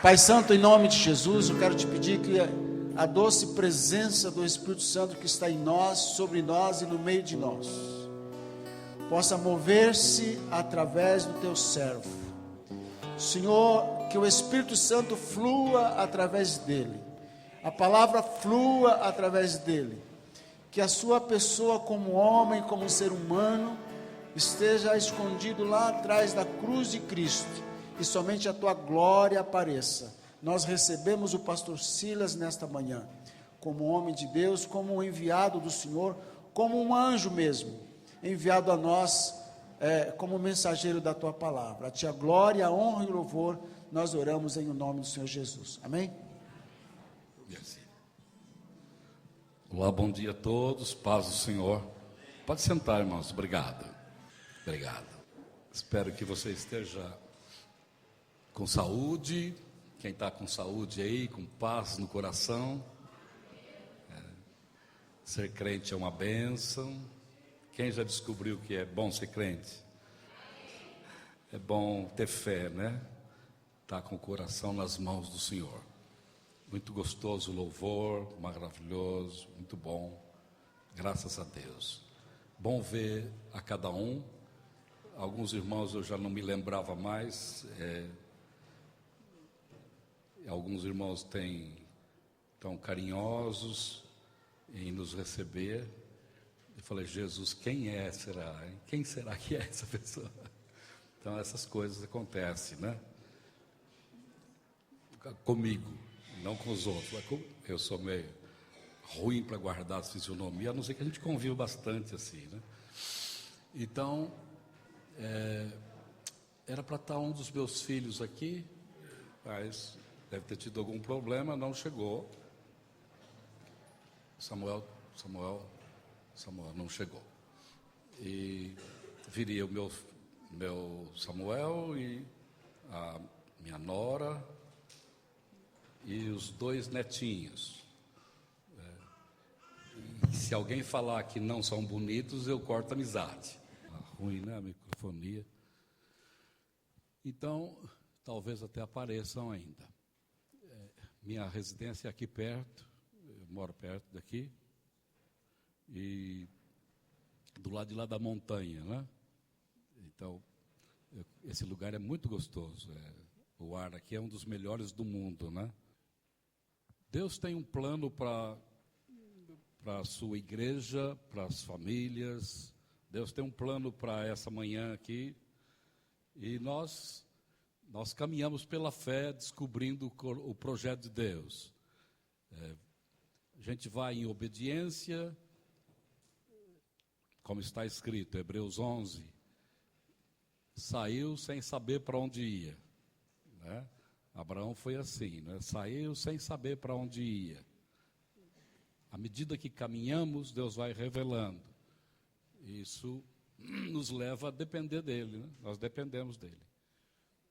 Pai Santo, em nome de Jesus, eu quero te pedir que a doce presença do Espírito Santo que está em nós, sobre nós e no meio de nós, possa mover-se através do teu servo. Senhor, que o Espírito Santo flua através dele, a palavra flua através dele, que a sua pessoa como homem, como ser humano, esteja escondido lá atrás da cruz de Cristo, e somente a tua glória apareça. Nós recebemos o pastor Silas nesta manhã, como homem de Deus, como um enviado do Senhor, como um anjo mesmo, enviado a nós, como mensageiro da tua palavra. A ti a glória, a honra e o louvor, nós oramos em o nome do Senhor Jesus. Amém? Olá, bom dia a todos, paz do Senhor. Pode sentar, irmãos, obrigado. Espero que você esteja com saúde, quem está com saúde aí, com paz no coração. Ser crente é uma bênção. Quem já descobriu que é bom ser crente? É bom ter fé, né? Estar com o coração nas mãos do Senhor. Muito gostoso o louvor, maravilhoso, muito bom, graças a Deus. Bom ver a cada um. Alguns irmãos eu já não me lembrava mais. Alguns irmãos tão carinhosos em nos receber. Eu falei, Jesus, quem será? Hein? Quem será que é essa pessoa? Então essas coisas acontecem, né? Comigo, não com os outros. Eu sou meio ruim para guardar a fisionomia, a não ser que a gente conviva bastante assim, né? Então, era para estar um dos meus filhos aqui, mas deve ter tido algum problema, não chegou. Samuel não chegou. E viria o meu Samuel e a minha nora e os 2 netinhos. E se alguém falar que não são bonitos, eu corto a amizade. Ruim, né, a microfonia. Então, talvez até apareçam ainda. Minha residência é aqui perto, eu moro perto daqui, e do lado de lá da montanha, né? Então, esse lugar é muito gostoso, o ar aqui é um dos melhores do mundo, né? Deus tem um plano para a sua igreja, para as famílias. Deus tem um plano para essa manhã aqui, e nós caminhamos pela fé, descobrindo o projeto de Deus. A gente vai em obediência, como está escrito, Hebreus 11, saiu sem saber para onde ia, né? Abraão foi assim, né? Saiu sem saber para onde ia. À medida que caminhamos, Deus vai revelando. Isso nos leva a depender dele, né? Nós dependemos dele.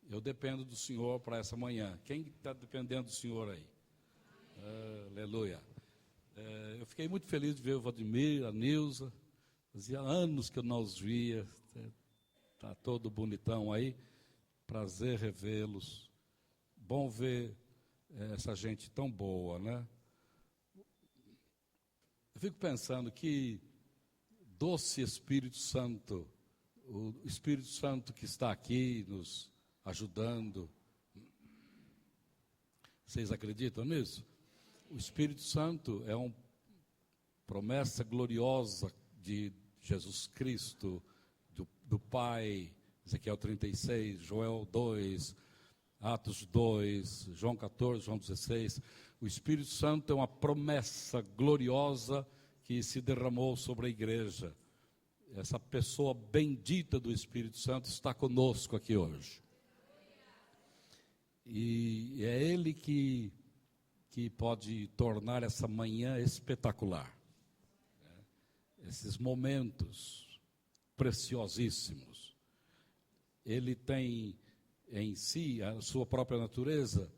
Eu dependo do Senhor para essa manhã. Quem está dependendo do Senhor aí? Aleluia. Eu fiquei muito feliz de ver o Vladimir, a Nilza. Fazia anos que eu não os via. Está todo bonitão aí. Prazer revê-los. Bom ver essa gente tão boa, né? Eu fico pensando que doce Espírito Santo, o Espírito Santo que está aqui nos ajudando. Vocês acreditam nisso? O Espírito Santo é uma promessa gloriosa de Jesus Cristo, do Pai, Ezequiel 36, Joel 2, Atos 2, João 14, João 16. O Espírito Santo é uma promessa gloriosa que se derramou sobre a igreja. Essa pessoa bendita do Espírito Santo está conosco aqui hoje. E é Ele que pode tornar essa manhã espetacular. Esses momentos preciosíssimos. Ele tem em si, a sua própria natureza,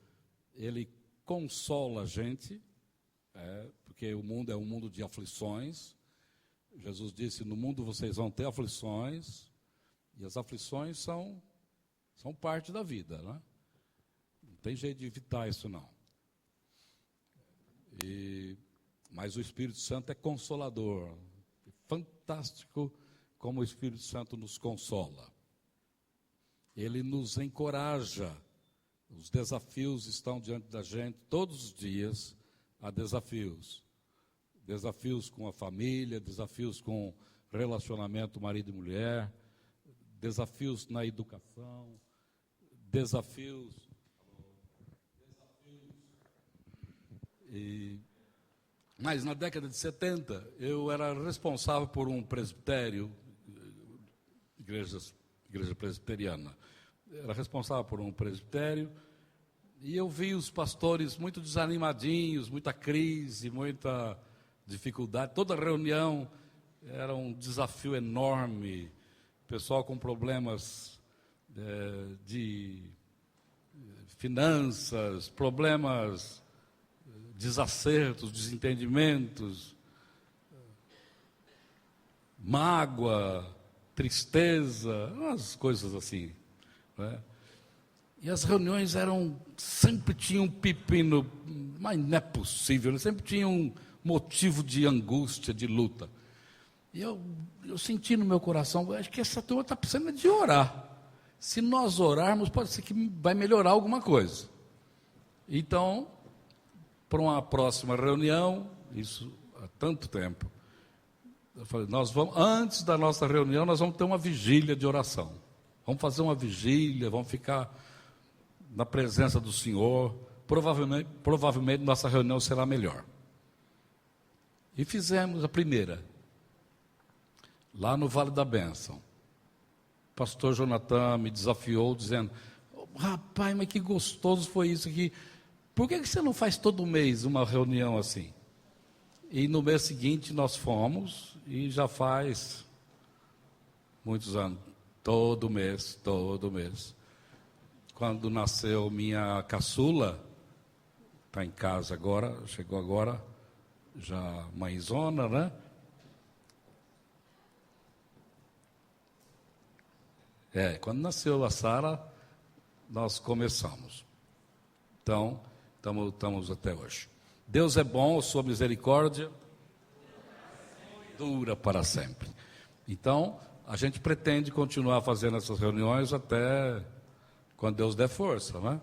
Ele consola a gente, porque o mundo é um mundo de aflições. Jesus disse, no mundo vocês vão ter aflições, e as aflições são parte da vida, né? tem jeito de evitar isso não. Mas o Espírito Santo é consolador. É fantástico como o Espírito Santo nos consola. Ele nos encoraja. Os desafios estão diante da gente todos os dias. Há desafios. Desafios com a família, desafios com relacionamento marido e mulher, desafios na educação, desafios. Mas na década de 70, eu era responsável por um presbitério, igreja presbiteriana. Era responsável por um presbitério, e eu vi os pastores muito desanimadinhos, muita crise, muita dificuldade. Toda reunião era um desafio enorme, pessoal com problemas de finanças, problemas, desacertos, desentendimentos, mágoa, tristeza, umas coisas assim, né? E as reuniões sempre tinham um pepino, mas não é possível, sempre tinha um motivo de angústia, de luta. E eu senti no meu coração, acho que essa turma está precisando de orar. Se nós orarmos, pode ser que vai melhorar alguma coisa. Então, para uma próxima reunião, isso há tanto tempo, eu falei, antes da nossa reunião, nós vamos ter uma vigília de oração. Vamos fazer uma vigília, vamos ficar na presença do Senhor. Provavelmente nossa reunião será melhor. E fizemos a primeira, lá no Vale da Bênção. O pastor Jonathan me desafiou, dizendo, rapaz, mas que gostoso foi isso aqui. Por que você não faz todo mês uma reunião assim? E no mês seguinte nós fomos, e já faz muitos anos, todo mês. Quando nasceu minha caçula, está em casa agora, chegou agora, já mãezona, né? Quando nasceu a Sara, nós começamos. Então, estamos até hoje. Deus é bom, sua misericórdia dura para sempre. Então, a gente pretende continuar fazendo essas reuniões até quando Deus der força, né?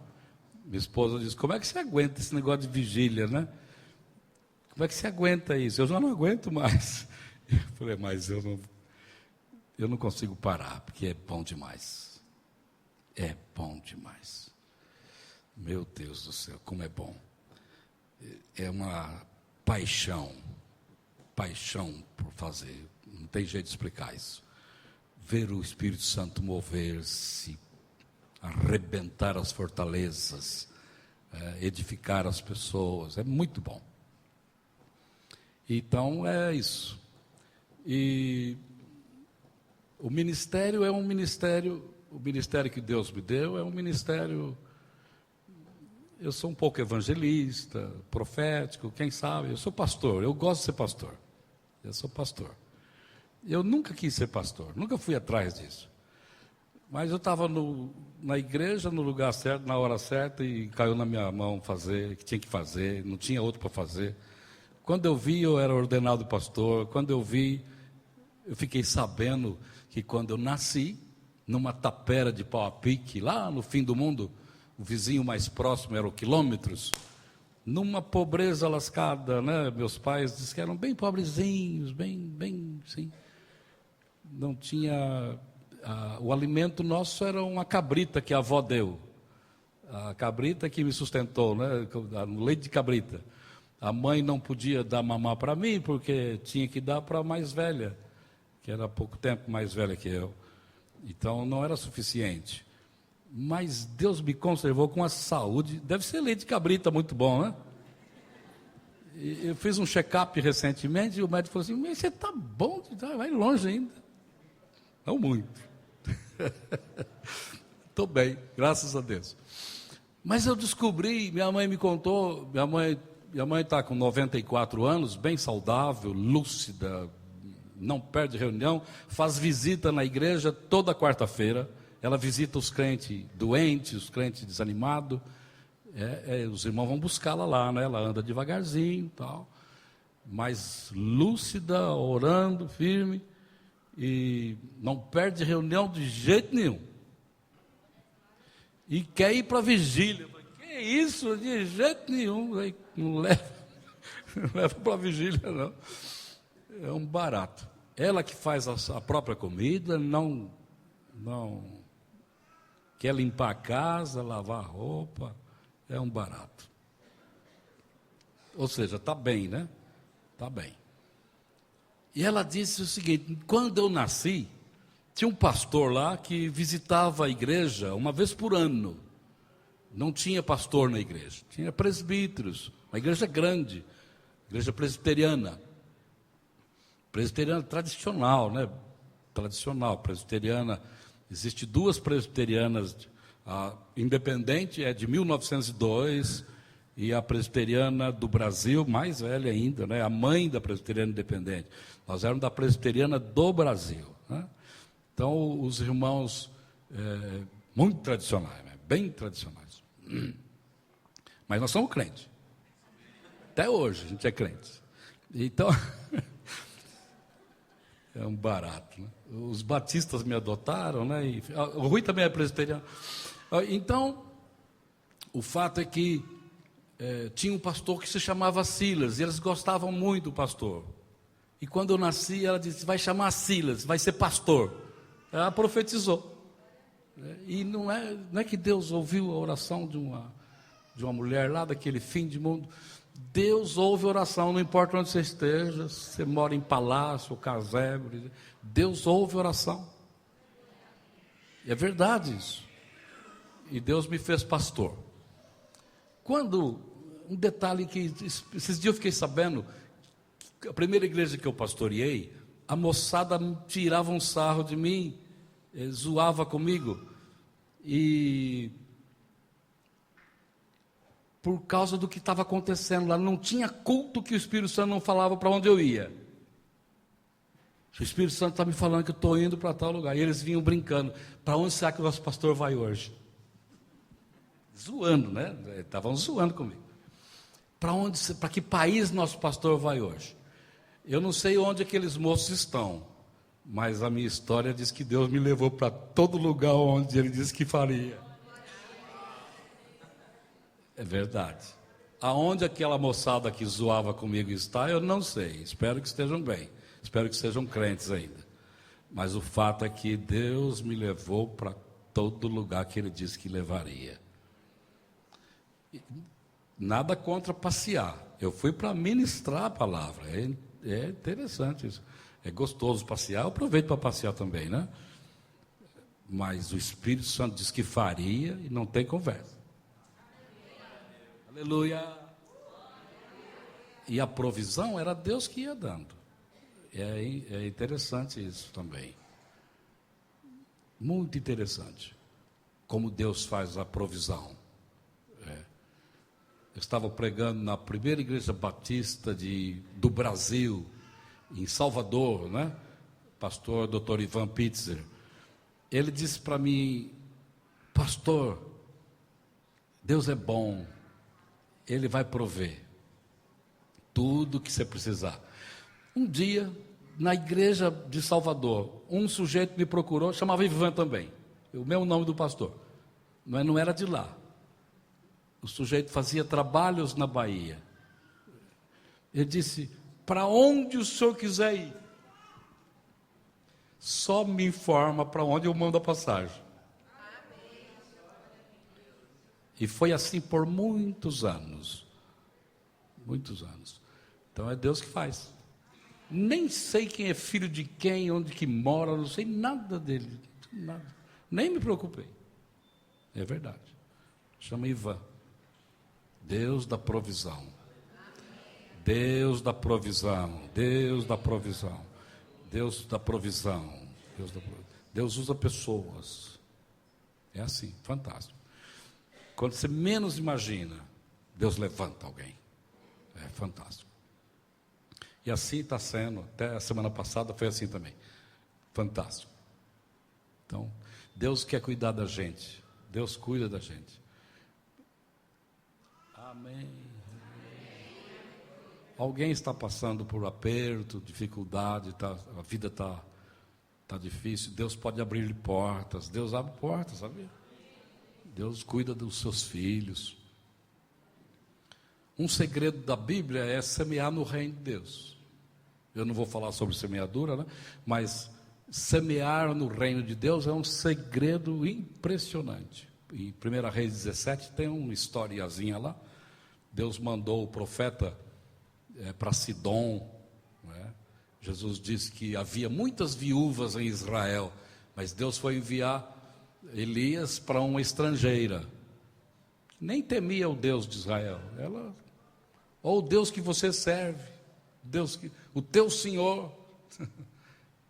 Minha esposa diz, como é que você aguenta esse negócio de vigília, né? Como é que você aguenta isso? Eu já não aguento mais. Eu falei, mas eu não consigo parar, porque é bom demais. É bom demais. Meu Deus do céu, como é bom. É uma paixão por fazer. Não tem jeito de explicar isso. Ver o Espírito Santo mover-se, arrebentar as fortalezas, edificar as pessoas, é muito bom. Então é isso. E o ministério é um ministério, o ministério que Deus me deu é um ministério. Eu sou um pouco evangelista, profético, quem sabe, eu sou pastor, eu gosto de ser pastor. Eu sou pastor. Eu nunca quis ser pastor, nunca fui atrás disso. Mas eu estava na igreja, no lugar certo, na hora certa, e caiu na minha mão fazer o que tinha que fazer, não tinha outro para fazer. Quando eu vi, eu era ordenado pastor. Quando eu vi, eu fiquei sabendo que quando eu nasci, numa tapera de pau a pique, lá no fim do mundo, o vizinho mais próximo era o quilômetros, numa pobreza lascada, né? Meus pais disseram que eram bem pobrezinhos, bem, sim. Não tinha... o alimento nosso era uma cabrita que a avó deu. A cabrita que me sustentou, né? No leite de cabrita. A mãe não podia dar mamar para mim, porque tinha que dar para a mais velha, que era há pouco tempo mais velha que eu. Então, não era suficiente. Mas Deus me conservou com a saúde. Deve ser leite de cabrita muito bom, né? E eu fiz um check-up recentemente, e o médico falou assim, mas você está bom, vai longe ainda. Não muito. Estou bem, graças a Deus. Mas eu descobri, minha mãe me contou, minha mãe está com 94 anos, bem saudável, lúcida, não perde reunião, faz visita na igreja toda quarta-feira. Ela visita os crentes doentes, os crentes desanimados, Os irmãos vão buscá-la lá, né? Ela anda devagarzinho, tal, mas lúcida, orando, firme, e não perde reunião de jeito nenhum. E quer ir para a vigília. Que isso? De jeito nenhum. Aí não leva para a vigília, não. É um barato. Ela que faz a própria comida, não quer limpar a casa, lavar a roupa, é um barato. Ou seja, está bem, né? Está bem. E ela disse o seguinte: quando eu nasci, tinha um pastor lá que visitava a igreja uma vez por ano. Não tinha pastor na igreja, tinha presbíteros. Uma igreja grande, igreja presbiteriana. Presbiteriana tradicional, né? Tradicional, presbiteriana. Existe duas presbiterianas. A independente é de 1902 e a presbiteriana do Brasil, mais velha ainda, né? A mãe da presbiteriana independente. Nós éramos da presbiteriana do Brasil, né? Então, os irmãos, muito tradicionais, né? Bem tradicionais. Mas nós somos crentes. Até hoje a gente é crente. Então, é um barato, né? Os batistas me adotaram, né? E, o Rui também é presbiteriano. Então, o fato é que tinha um pastor que se chamava Silas, e eles gostavam muito do pastor. E quando eu nasci, ela disse: vai chamar Silas, vai ser pastor. Ela profetizou. E não é que Deus ouviu a oração de uma mulher lá daquele fim de mundo. Deus ouve oração, não importa onde você esteja, se você mora em palácio, casebre, Deus ouve oração. E é verdade isso. E Deus me fez pastor. Um detalhe que esses dias eu fiquei sabendo, que a primeira igreja que eu pastoreei, a moçada tirava um sarro de mim, zoava comigo, e por causa do que estava acontecendo lá, não tinha culto que o Espírito Santo não falava para onde eu ia. O Espírito Santo está me falando que eu estou indo para tal lugar, e eles vinham brincando: para onde será que o nosso pastor vai hoje? Zoando, né? Estavam zoando comigo. Para que país nosso pastor vai hoje? Eu não sei onde aqueles moços estão, mas a minha história diz que Deus me levou para todo lugar onde Ele disse que faria. É verdade. Aonde aquela moçada que zoava comigo está, eu não sei. Espero que estejam bem. Espero que sejam crentes ainda. Mas o fato é que Deus me levou para todo lugar que Ele disse que levaria. Nada contra passear. Eu fui para ministrar a palavra. É interessante isso. É gostoso passear. Eu aproveito para passear também, né? Mas o Espírito Santo diz que faria e não tem conversa. Aleluia. E a provisão era Deus que ia dando. É interessante isso também. Muito interessante. Como Deus faz a provisão. Eu estava pregando na primeira igreja batista do Brasil, em Salvador, né? Pastor Dr. Ivan Pitzer. Ele disse para mim: pastor, Deus é bom, Ele vai prover tudo que você precisar. Um dia, na igreja de Salvador, um sujeito me procurou, chamava Ivan também, o mesmo nome do pastor, mas não era de lá. O sujeito fazia trabalhos na Bahia. Ele disse: para onde o senhor quiser ir, só me informa para onde eu mando a passagem. E foi assim por muitos anos. Muitos anos. Então é Deus que faz. Nem sei quem é filho de quem, onde que mora, não sei nada dele. Nada. Nem me preocupei. É verdade. Chama Ivan. Deus da provisão. Deus da provisão. Deus da provisão. Deus da provisão. Deus usa pessoas. É assim, fantástico. Quando você menos imagina, Deus levanta alguém. É fantástico. E assim está sendo. Até a semana passada foi assim também. Fantástico. Então, Deus quer cuidar da gente. Deus cuida da gente. Amém. Alguém está passando por aperto, dificuldade, a vida está difícil. Deus pode abrir portas. Deus abre portas, sabe? Deus cuida dos seus filhos. Um segredo da Bíblia é semear no reino de Deus. Eu não vou falar sobre semeadura, né? Mas semear no reino de Deus é um segredo impressionante. Em 1 Reis 17 tem uma historiazinha lá. Deus mandou o profeta para Sidom, né? Jesus disse que havia muitas viúvas em Israel, mas Deus foi enviar Elias para uma estrangeira, nem temia o Deus de Israel. O Deus que você serve, o teu Senhor.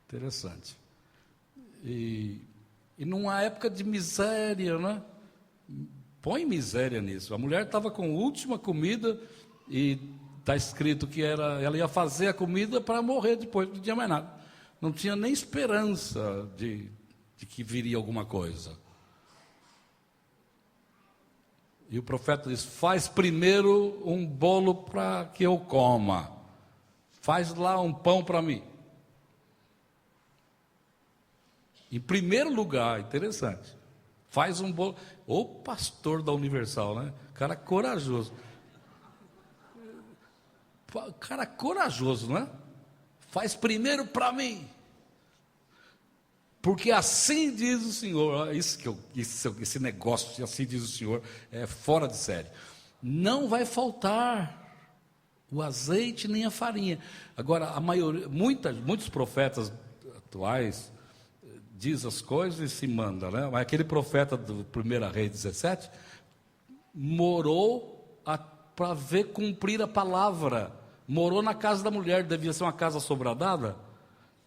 Interessante. E numa época de miséria, né? Põe miséria nisso. A mulher estava com a última comida e está escrito que ela ia fazer a comida para morrer depois, não tinha mais nada. Não tinha nem esperança de que viria alguma coisa. E o profeta diz: faz primeiro um bolo para que eu coma. Faz lá um pão para mim. Em primeiro lugar, interessante, faz um bolo. O pastor da Universal, né? Cara corajoso. Cara corajoso, não é? Faz primeiro para mim. Porque assim diz o Senhor. Esse negócio, assim diz o Senhor, é fora de série. Não vai faltar o azeite nem a farinha. Agora, a maioria, muitos profetas atuais diz as coisas e se manda, né? Mas aquele profeta do 1 Reis 17 morou para ver cumprir a palavra. Morou na casa da mulher, devia ser uma casa sobradada,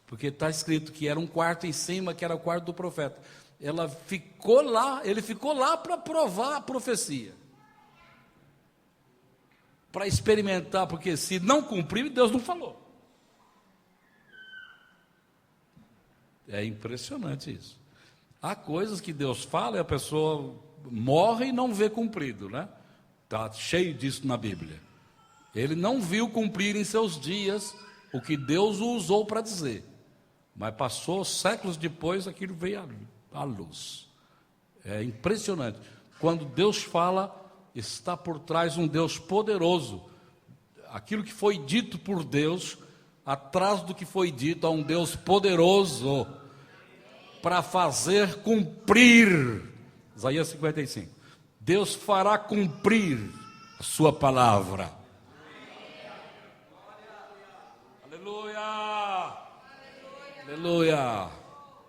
porque está escrito que era um quarto em cima, que era o quarto do profeta. Ele ficou lá para provar a profecia, para experimentar, porque se não cumprir, Deus não falou. É impressionante isso. Há coisas que Deus fala e a pessoa morre e não vê cumprido, né? Está cheio disso na Bíblia. Ele não viu cumprir em seus dias o que Deus o usou para dizer. Mas passou séculos depois, aquilo veio à luz. É impressionante. Quando Deus fala, está por trás um Deus poderoso. Aquilo que foi dito por Deus, atrás do que foi dito, há um Deus poderoso para fazer cumprir. Isaías 55. Deus fará cumprir a sua palavra. Aleluia! Aleluia!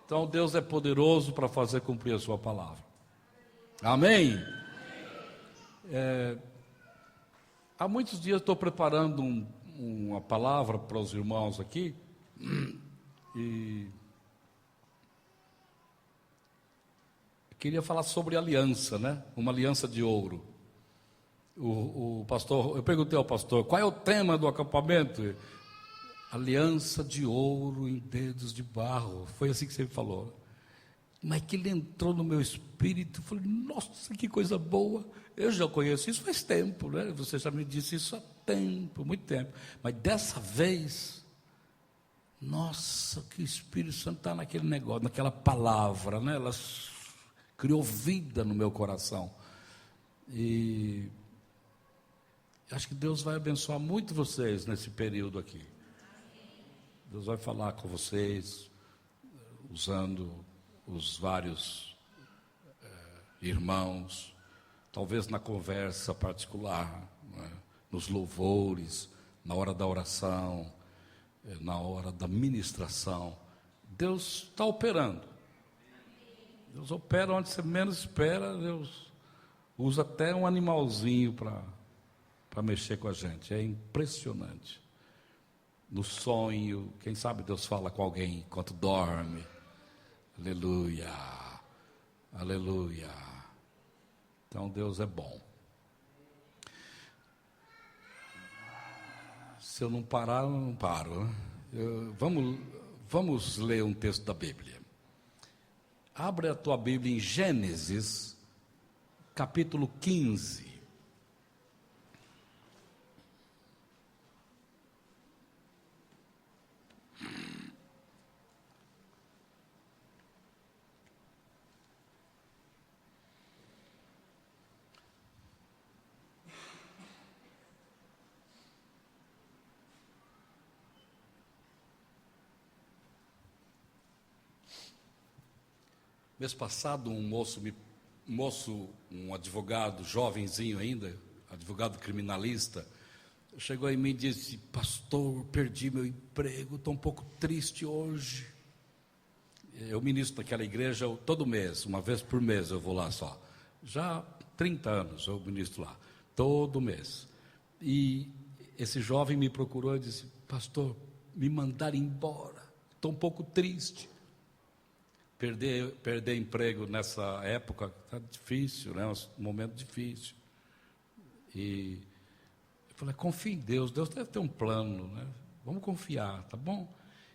Então Deus é poderoso para fazer cumprir a sua palavra. Amém? Há muitos dias estou preparando uma palavra para os irmãos aqui, e queria falar sobre aliança, né? Uma aliança de ouro. O pastor, eu perguntei ao pastor, qual é o tema do acampamento? Aliança de ouro em dedos de barro. Foi assim que você falou. Mas que ele entrou no meu espírito, eu falei, nossa, que coisa boa. Eu já conheço isso faz tempo, né? Você já me disse isso há tempo, muito tempo. Mas dessa vez, nossa, que o Espírito Santo está naquele negócio, naquela palavra, né? Ela criou vida no meu coração. E acho que Deus vai abençoar muito vocês nesse período aqui. Deus vai falar com vocês, usando os vários irmãos, talvez na conversa particular, né? Nos louvores, na hora da oração, na hora da ministração. Deus está operando. Deus opera onde você menos espera. Deus usa até um animalzinho para mexer com a gente. É impressionante. No sonho, quem sabe Deus fala com alguém enquanto dorme. Aleluia, aleluia. Então Deus é bom. Se eu não parar, eu não paro, né? Vamos ler um texto da Bíblia. Abre a tua Bíblia em Gênesis, capítulo 15. Mês passado, um advogado, jovenzinho ainda, advogado criminalista, chegou em mim e disse: pastor, perdi meu emprego, estou um pouco triste hoje. Eu ministro naquela igreja todo mês, uma vez por mês eu vou lá só. Já há 30 anos eu ministro lá, todo mês. E esse jovem me procurou e disse: pastor, me mandaram embora, estou um pouco triste. Perder emprego nessa época está difícil, né? Um momento difícil. E eu falei: confia em Deus, Deus deve ter um plano, né? Vamos confiar, tá bom?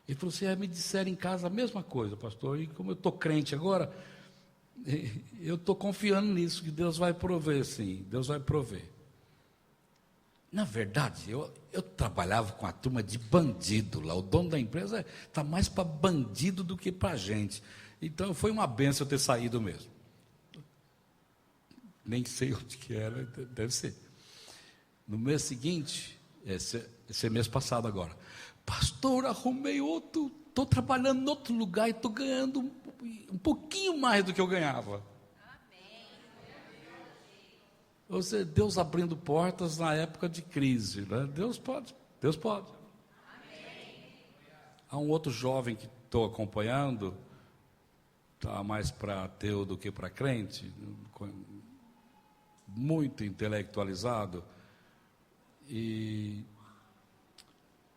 Ele falou assim: me disseram em casa a mesma coisa, pastor, e como eu estou crente agora, eu estou confiando nisso, que Deus vai prover, sim, Deus vai prover. Na verdade, eu trabalhava com a turma de bandido lá, o dono da empresa está mais para bandido do que para gente. Então foi uma benção eu ter saído mesmo. Nem sei onde que era, deve ser. No mês seguinte, esse mês passado agora, pastor, arrumei outro, estou trabalhando em outro lugar e estou ganhando um pouquinho mais do que eu ganhava. Ou seja, Deus abrindo portas na época de crise, né? Deus pode, Deus pode. Há um outro jovem que estou acompanhando, está mais para ateu do que para crente, muito intelectualizado,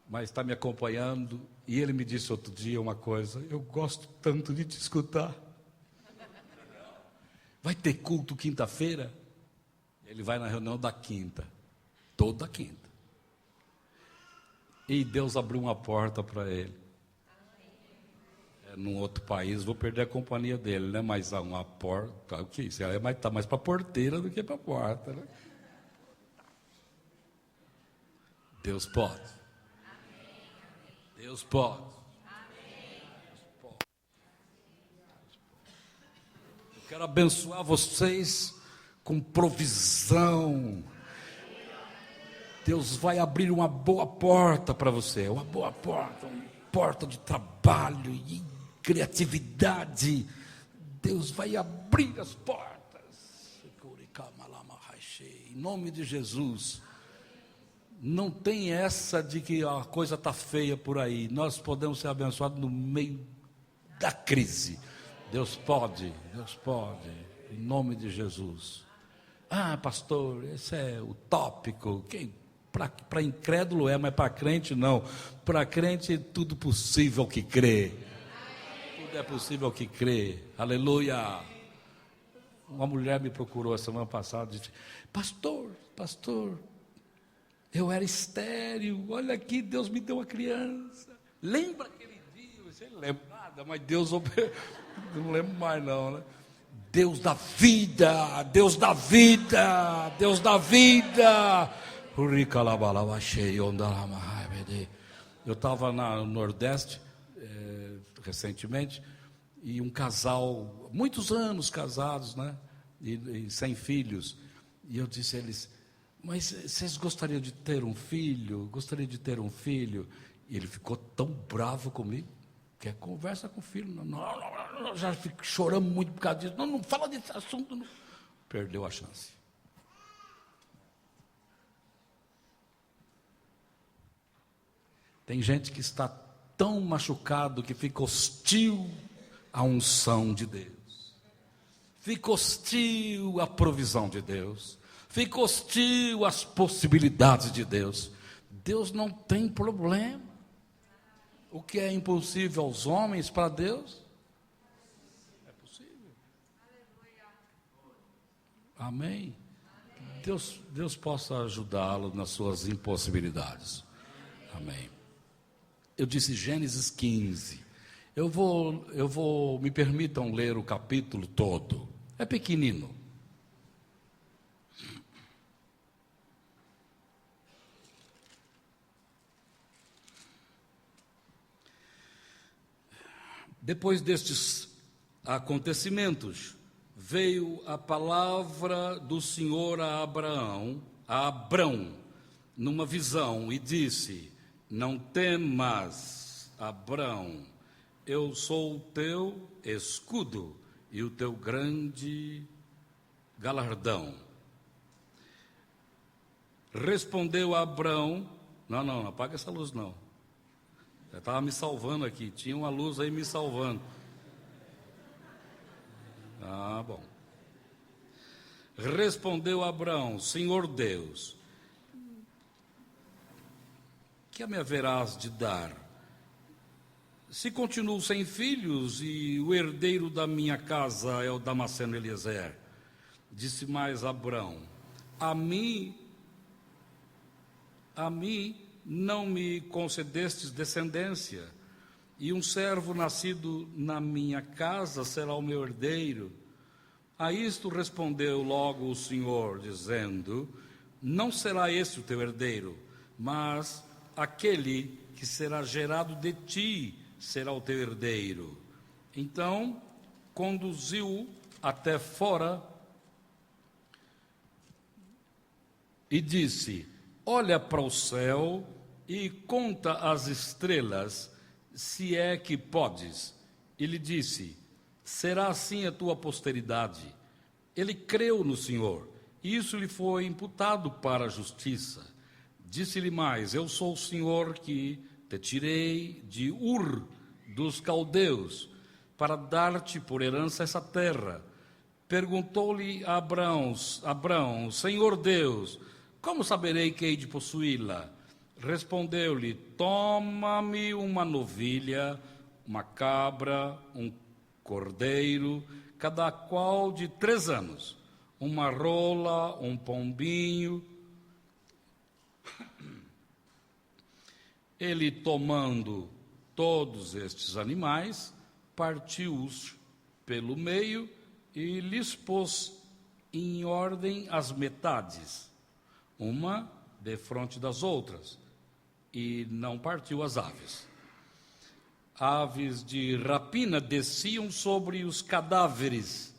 mas está me acompanhando, e ele me disse outro dia uma coisa: eu gosto tanto de te escutar. Vai ter culto quinta-feira? Ele vai na reunião da quinta, toda quinta. E Deus abriu uma porta para ele. Num outro país, vou perder a companhia dele, né? Mas há uma porta, o que isso? Está mais para a porteira do que para a porta, né? Deus pode. Deus pode. Eu quero abençoar vocês com provisão. Deus vai abrir uma boa porta para você, uma boa porta, uma porta de trabalho e criatividade. Deus vai abrir as portas. Em nome de Jesus. Não tem essa de que a coisa está feia por aí. Nós podemos ser abençoados no meio da crise. Deus pode, em nome de Jesus. Ah, pastor, esse é utópico. Para incrédulo mas para crente não. Para crente é tudo possível que crê. Tudo é possível que crê. Aleluia. Uma mulher me procurou a semana passada e disse: pastor, eu era estéril, olha aqui, Deus me deu uma criança. Lembra aquele dia? Você não lembra nada, mas Deus não lembro mais não, né? Deus da vida, Deus da vida, Deus da vida. Eu estava no Nordeste recentemente, e um casal, muitos anos casados, né? E sem filhos. E eu disse a eles: mas vocês gostariam de ter um filho? Gostaria de ter um filho? E ele ficou tão bravo comigo. Quer conversa com o filho? Não, já choramos muito por causa disso. Não fala desse assunto. Não. Perdeu a chance. Tem gente que está tão machucado que fica hostil à unção de Deus. Fica hostil à provisão de Deus. Fica hostil às possibilidades de Deus. Deus não tem problema. O que é impossível aos homens, para Deus é possível. Amém? Deus possa ajudá-lo nas suas impossibilidades. Amém. Eu disse Gênesis 15. Eu vou, me permitam ler o capítulo todo. É pequenino. Depois destes acontecimentos, veio a palavra do Senhor a Abrão, numa visão, e disse: não temas, Abrão, eu sou o teu escudo, e o teu grande galardão. Respondeu Abrão, não, apaga essa luz não. Eu estava me salvando aqui, tinha uma luz aí me salvando. Ah, bom. Respondeu Abrão, Senhor Deus, que me haverás de dar? Se continuo sem filhos e o herdeiro da minha casa é o Damasceno Eliezer. Disse mais Abrão, a mim não me concedestes descendência, e um servo nascido na minha casa será o meu herdeiro. A isto respondeu logo o Senhor, dizendo, não será esse o teu herdeiro, mas aquele que será gerado de ti será o teu herdeiro. Então, conduziu-o até fora e disse, olha para o céu e conta as estrelas, se é que podes. Ele disse, será assim a tua posteridade. Ele creu no Senhor, e isso lhe foi imputado para a justiça. Disse-lhe mais, eu sou o Senhor que te tirei de Ur dos caldeus, para dar-te por herança essa terra. Perguntou-lhe Abrão, Senhor Deus, como saberei que hei de possuí-la? Respondeu-lhe, toma-me uma novilha, uma cabra, um cordeiro, cada qual de 3 anos, uma rola, um pombinho. Ele, tomando todos estes animais, partiu-os pelo meio e lhes pôs em ordem as metades, uma defronte das outras, e não partiu as aves. Aves de rapina desciam sobre os cadáveres,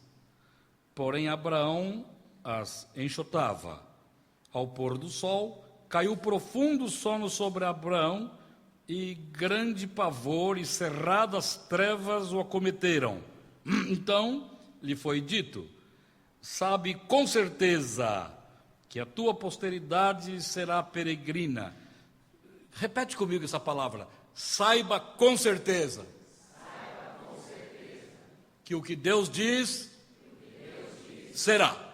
porém Abraão as enxotava. Ao pôr do sol, caiu profundo sono sobre Abraão, e grande pavor e cerradas trevas o acometeram. Então lhe foi dito, sabe com certeza que a tua posteridade será peregrina. Repete comigo essa palavra, saiba com certeza, que o que Deus diz, será.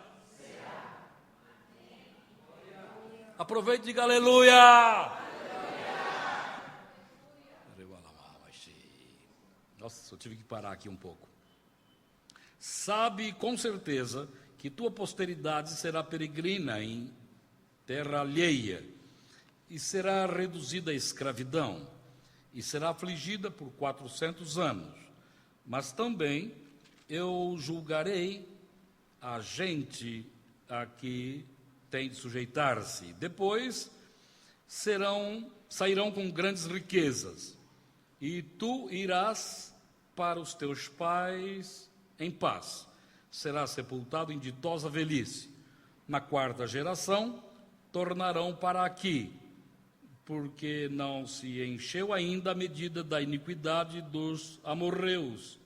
Aproveite e diga aleluia. Nossa, eu tive que parar aqui um pouco. Sabe com certeza que tua posteridade será peregrina em terra alheia, e será reduzida à escravidão, e será afligida por 400 anos. Mas também eu julgarei a gente a que tem de sujeitar-se. Depois sairão com grandes riquezas, e tu irás para os teus pais em paz. Será sepultado em ditosa velhice. Na 4ª geração, tornarão para aqui, porque não se encheu ainda a medida da iniquidade dos amorreus.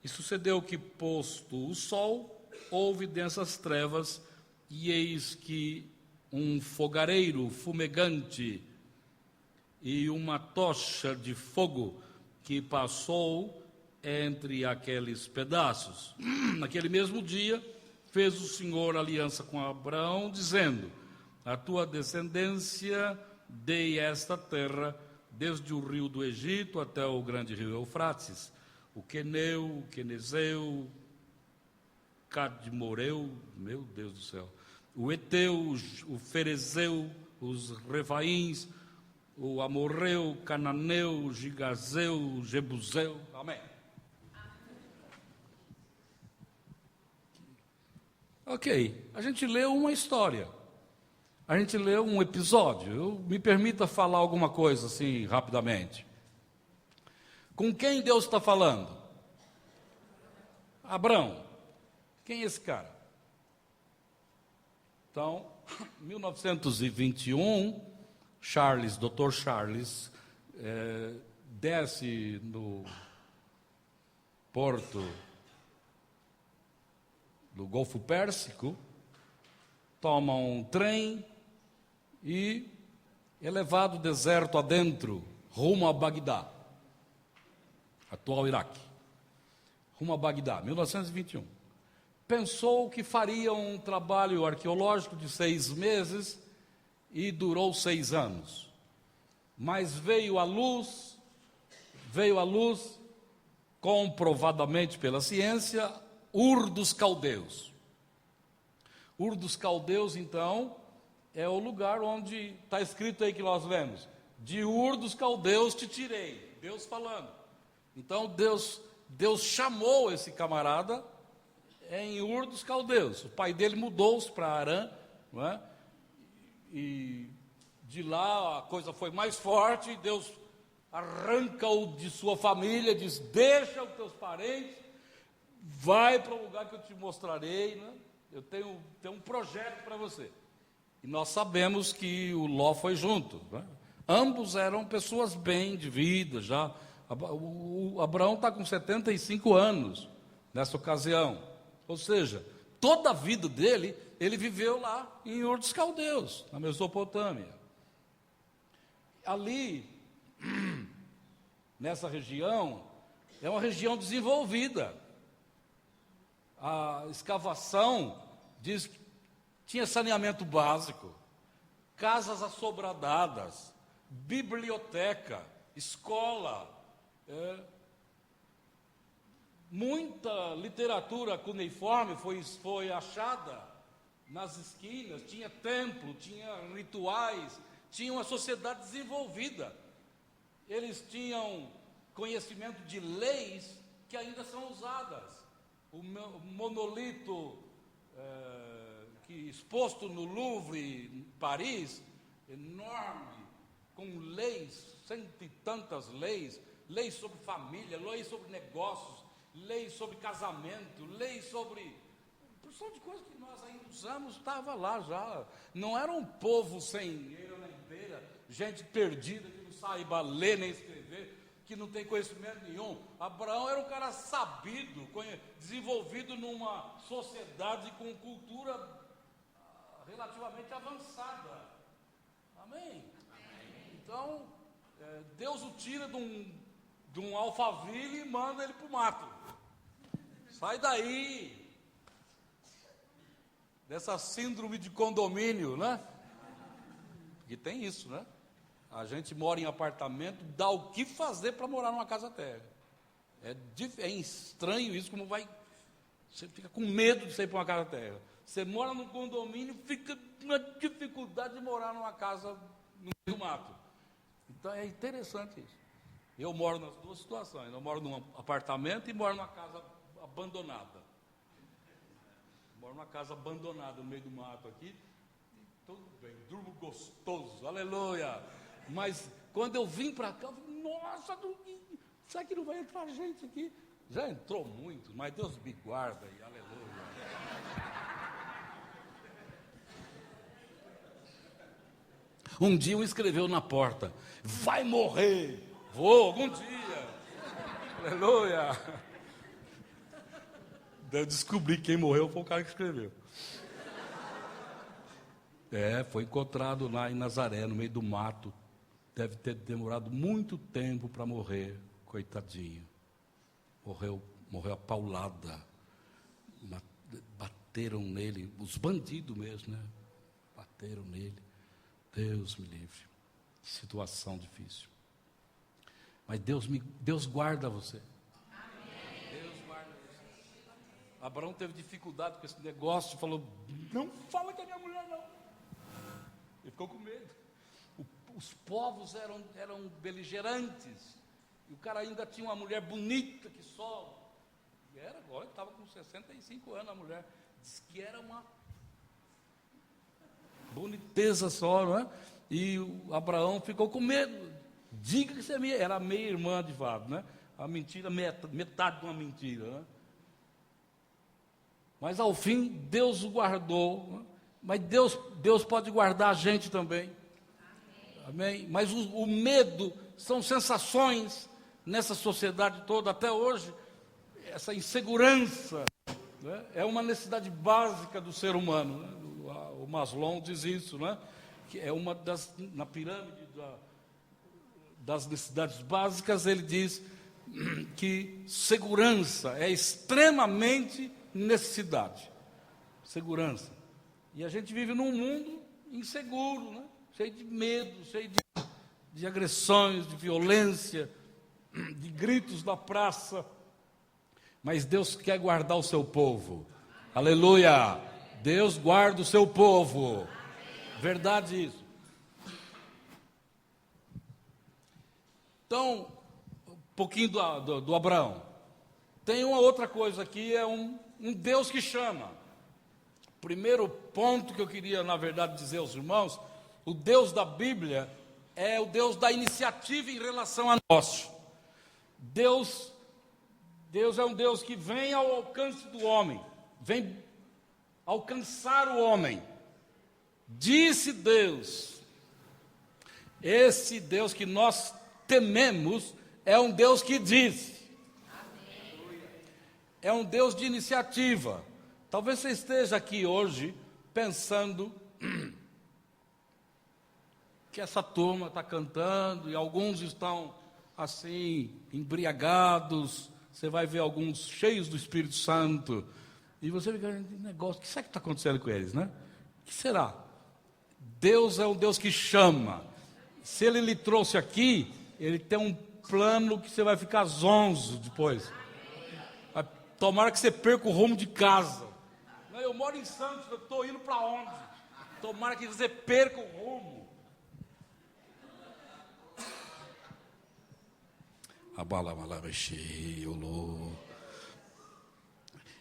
E sucedeu que, posto o sol, houve densas trevas, e eis que um fogareiro fumegante e uma tocha de fogo que passou entre aqueles pedaços. Naquele mesmo dia, fez o Senhor aliança com Abraão, dizendo, a tua descendência dei esta terra, desde o rio do Egito até o grande rio Eufrates, o Queneu, o Quenezeu, Cadmoreu, meu Deus do céu, o Eteu, o Ferezeu, os Refaíns, o Amorreu, o Cananeu, o Gigazeu, o Jebuseu. Amém. Ok, a gente leu uma história, a gente leu um episódio. Me permita falar alguma coisa assim, rapidamente. Com quem Deus está falando? Abrão. Quem é esse cara? Então, 1921, Dr. Charles, desce no porto do Golfo Pérsico, toma um trem e é levado deserto adentro, rumo a Bagdá, atual Iraque, rumo a Bagdá, 1921. Pensou que faria um trabalho arqueológico de 6 meses e durou 6 anos. Mas veio à luz, comprovadamente pela ciência, Ur dos Caldeus. Ur dos Caldeus, então, é o lugar onde está escrito aí que nós lemos: de Ur dos Caldeus te tirei, Deus falando. Então Deus chamou esse camarada em Ur dos Caldeus. O pai dele mudou-se para Harã, não é? E de lá a coisa foi mais forte, Deus arranca-o de sua família, diz: deixa os teus parentes, vai para o lugar que eu te mostrarei, né? Eu tenho um projeto para você. E nós sabemos que o Ló foi junto, né? Ambos eram pessoas bem de vida já. O Abraão está com 75 anos nessa ocasião. Ou seja, toda a vida dele, ele viveu lá em Ur dos Caldeus, na Mesopotâmia. Ali, nessa região, é uma região desenvolvida. A escavação diz que tinha saneamento básico, casas assobradadas, biblioteca, escola, muita literatura cuneiforme foi achada nas esquinas, tinha templo, tinha rituais, tinha uma sociedade desenvolvida. Eles tinham conhecimento de leis que ainda são usadas. O monolito que exposto no Louvre, em Paris, enorme, com leis, 100 e tantas leis, leis sobre família, leis sobre negócios, leis sobre casamento, leis sobre... porção de coisas que nós ainda usamos, estava lá já. Não era um povo sem eira nem beira, gente perdida, que não saiba ler nem escrever, que não tem conhecimento nenhum. Abraão era um cara sabido, desenvolvido numa sociedade com cultura relativamente avançada. Amém? Então, Deus o tira de um Alphaville e manda ele para o mato. Sai daí dessa síndrome de condomínio, né? Porque tem isso, né? A gente mora em apartamento, dá o que fazer para morar numa casa térrea. É estranho isso, como vai... Você fica com medo de sair para uma casa térrea. Você mora num condomínio, fica na dificuldade de morar numa casa no meio do mato. Então é interessante isso. Eu moro nas duas situações. Eu moro num apartamento e moro numa casa abandonada. Moro numa casa abandonada no meio do mato aqui. Tudo bem, durmo gostoso, aleluia. Mas quando eu vim para cá, eu falei: nossa, será que não vai entrar gente aqui? Já entrou muito, mas Deus me guarda aí, aleluia. Um dia um escreveu na porta: vai morrer. Vou, algum dia. Aleluia. Eu descobri que quem morreu foi o cara que escreveu. Foi encontrado lá em Nazaré, no meio do mato. Deve ter demorado muito tempo para morrer, coitadinho. Morreu a paulada. Bateram nele, os bandidos mesmo, né? Bateram nele. Deus me livre. Que situação difícil. Mas Deus guarda você. Amém. Deus guarda você. Abraão teve dificuldade com esse negócio e falou: não fala que é minha mulher, não. Ele ficou com medo. Os povos eram beligerantes. E o cara ainda tinha uma mulher bonita que só... Agora ele estava com 65 anos, a mulher. Diz que era uma boniteza só, não é? E o Abraão ficou com medo. Diga que você é era meia irmã de fato, né? A mentira, metade de uma mentira, né? Mas ao fim, Deus o guardou, né? Mas Deus pode guardar a gente também. Amém? Mas o medo são sensações nessa sociedade toda, até hoje, essa insegurança, né? É uma necessidade básica do ser humano, né? O Maslow diz isso, né? Que é uma das, na pirâmide das necessidades básicas, ele diz que segurança é extremamente necessidade. Segurança. E a gente vive num mundo inseguro, né? Cheio de medo, cheio de agressões, de violência, de gritos na praça. Mas Deus quer guardar o seu povo. Aleluia! Deus guarda o seu povo. Verdade isso. Então, um pouquinho do Abraão. Tem uma outra coisa aqui, é um Deus que chama. Primeiro ponto que eu queria, na verdade, dizer aos irmãos, o Deus da Bíblia é o Deus da iniciativa em relação a nós. Deus é um Deus que vem ao alcance do homem, vem alcançar o homem. Disse Deus, esse Deus que nós tememos é um Deus que diz. É um Deus de iniciativa. Talvez você esteja aqui hoje pensando que essa turma está cantando e alguns estão assim, embriagados. Você vai ver alguns cheios do Espírito Santo e você fica, negócio, o que será que está acontecendo com eles, né? O que será? Deus é um Deus que chama. Se Ele lhe trouxe aqui, Ele tem um plano que você vai ficar zonzo depois. Tomara que você perca o rumo de casa. Eu moro em Santos, eu estou indo para onde? Tomara que você perca o rumo.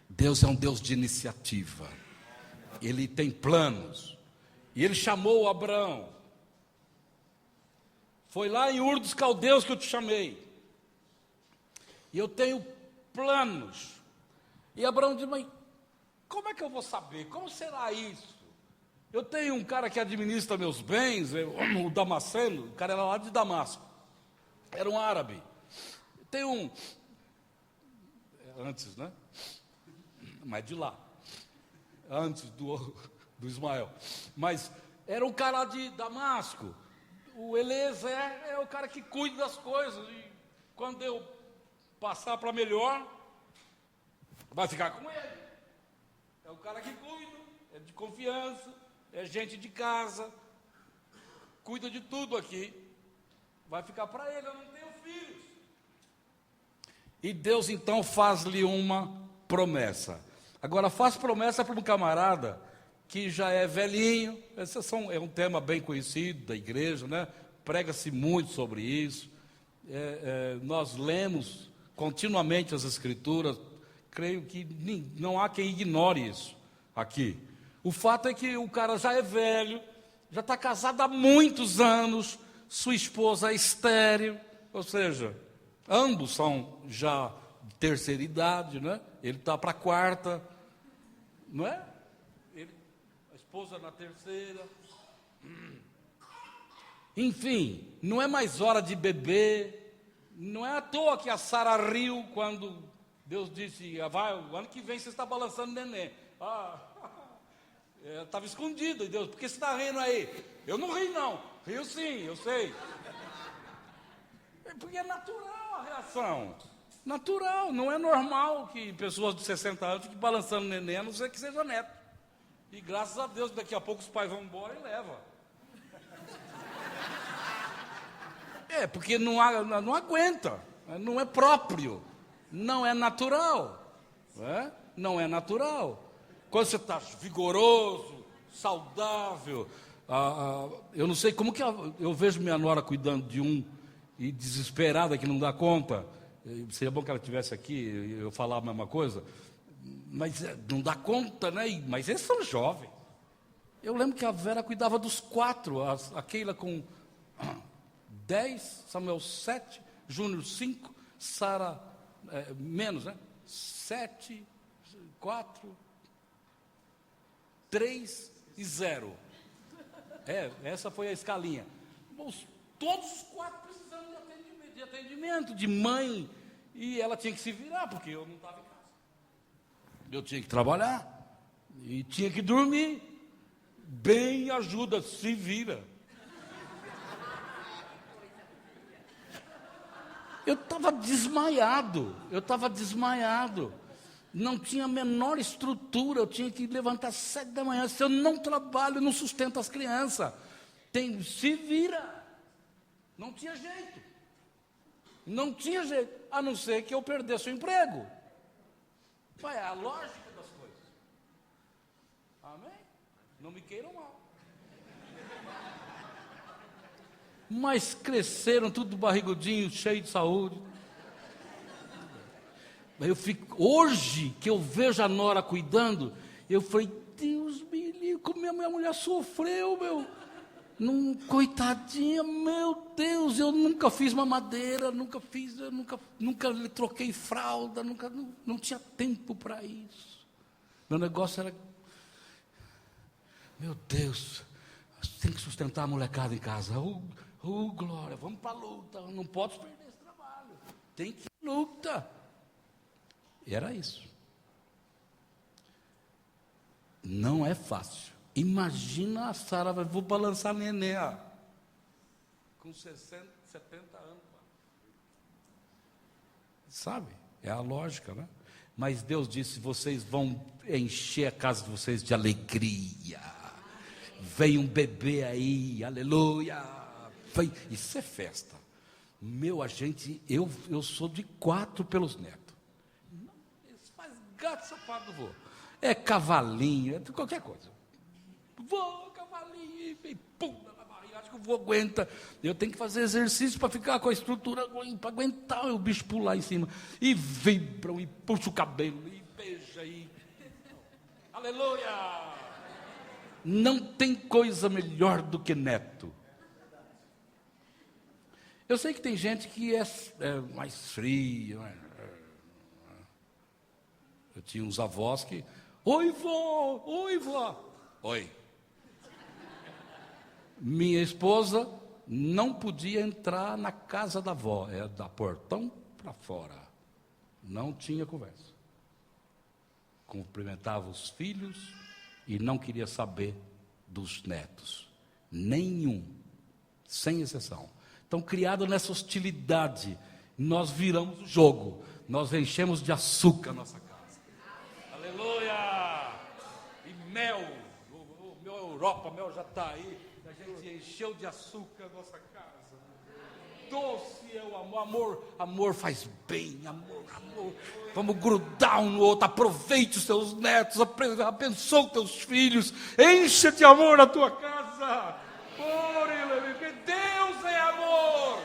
Deus é um Deus de iniciativa. Ele tem planos. E Ele chamou Abraão. Foi lá em Ur dos Caldeus que eu te chamei. E eu tenho planos. E Abraão diz, mas como é que eu vou saber? Como será isso? Eu tenho um cara que administra meus bens, o Damasceno, o cara era lá de Damasco. Era um árabe. Tem um... Antes, né? Mas de lá. Antes do Ismael. Mas era um cara de Damasco. O Eliezer é o cara que cuida das coisas. E quando eu passar para melhor, vai ficar com ele. É o cara que cuida, é de confiança, é gente de casa, cuida de tudo aqui. Vai ficar para ele, eu não tenho filhos. E Deus então faz-lhe uma promessa. Agora faz promessa para um camarada que já é velhinho. É um tema bem conhecido da igreja, né? Prega-se muito sobre isso. Nós lemos continuamente as Escrituras. Creio que não há quem ignore isso aqui. O fato é que o cara já é velho, já está casado há muitos anos, sua esposa é estéril, ou seja, ambos são já de terceira idade, né? Ele está para a quarta, não é? A esposa na terceira. Enfim, não é mais hora de beber, não é à toa que a Sara riu quando Deus disse, vai, o ano que vem você está balançando neném. Estava escondido, e Deus, por que você está rindo aí? Eu não ri não, rio sim, eu sei. Porque é natural a reação. Natural, não é normal que pessoas de 60 anos fiquem balançando neném, a não ser que seja neto. E graças a Deus, daqui a pouco os pais vão embora e levam. Porque não aguenta, não é próprio. Não é natural, não é natural. Quando você está vigoroso, saudável, eu não sei como que eu vejo minha nora cuidando de um e desesperada que não dá conta. Seria bom que ela estivesse aqui, eu falar a mesma coisa, mas não dá conta, né? Mas eles são jovens. Eu lembro que a Vera cuidava dos 4, a Keila com 10, Samuel 7, Júnior 5, Sara menos, né? 7, 4, 3 e 0. Essa foi a escalinha. Todos os 4 precisando de atendimento, de mãe. E ela tinha que se virar, porque eu não estava em casa. Eu tinha que trabalhar e tinha que dormir. Bem ajuda, se vira. Eu estava desmaiado. Não tinha a menor estrutura, eu tinha que levantar às 7 da manhã. Se eu não trabalho, eu não sustento as crianças. Se vira. Não tinha jeito. Não tinha jeito, a não ser que eu perdesse o emprego. É a lógica das coisas. Amém? Não me queiram mal. Mas cresceram tudo barrigudinho, cheio de saúde. Hoje que eu vejo a nora cuidando, eu falei, Deus me livre, como minha mulher sofreu, coitadinha, meu Deus, eu nunca fiz mamadeira, nunca lhe troquei fralda, não tinha tempo para isso. Meu negócio era, meu Deus, tem que sustentar a molecada em casa. Glória, vamos para a luta, não pode perder esse trabalho, tem que ir luta. E era isso. Não é fácil. Imagina a Sara, vou balançar neném, com 60, 70 anos. Sabe? É a lógica, né? Mas Deus disse, vocês vão encher a casa de vocês de alegria. Vem um bebê aí, aleluia. Isso é festa. Eu sou de 4 pelos netos. Isso faz gato sapato, vô. É cavalinho, é qualquer coisa. Vou, cavalinho, e pula na barriga, acho que o vô aguenta. Eu tenho que fazer exercício para ficar com a estrutura, para aguentar o bicho pular em cima. E vibram, e puxa o cabelo, e beija, e... Aleluia! Não tem coisa melhor do que neto. Eu sei que tem gente que é mais fria. Eu tinha uns avós que... Oi, vó! Oi, vó! Oi. Minha esposa não podia entrar na casa da avó. É da portão para fora. Não tinha conversa. Cumprimentava os filhos e não queria saber dos netos. Nenhum. Sem exceção. Então, criado nessa hostilidade, nós viramos o jogo. Nós enchemos de açúcar a nossa casa. Aleluia! E mel. Meu Europa, mel já está aí. A gente encheu de açúcar a nossa casa. Doce é o amor. Amor faz bem. Amor. Vamos grudar um no outro. Aproveite os seus netos. Abençoe os teus filhos. Encha de amor a tua casa. Deus é amor.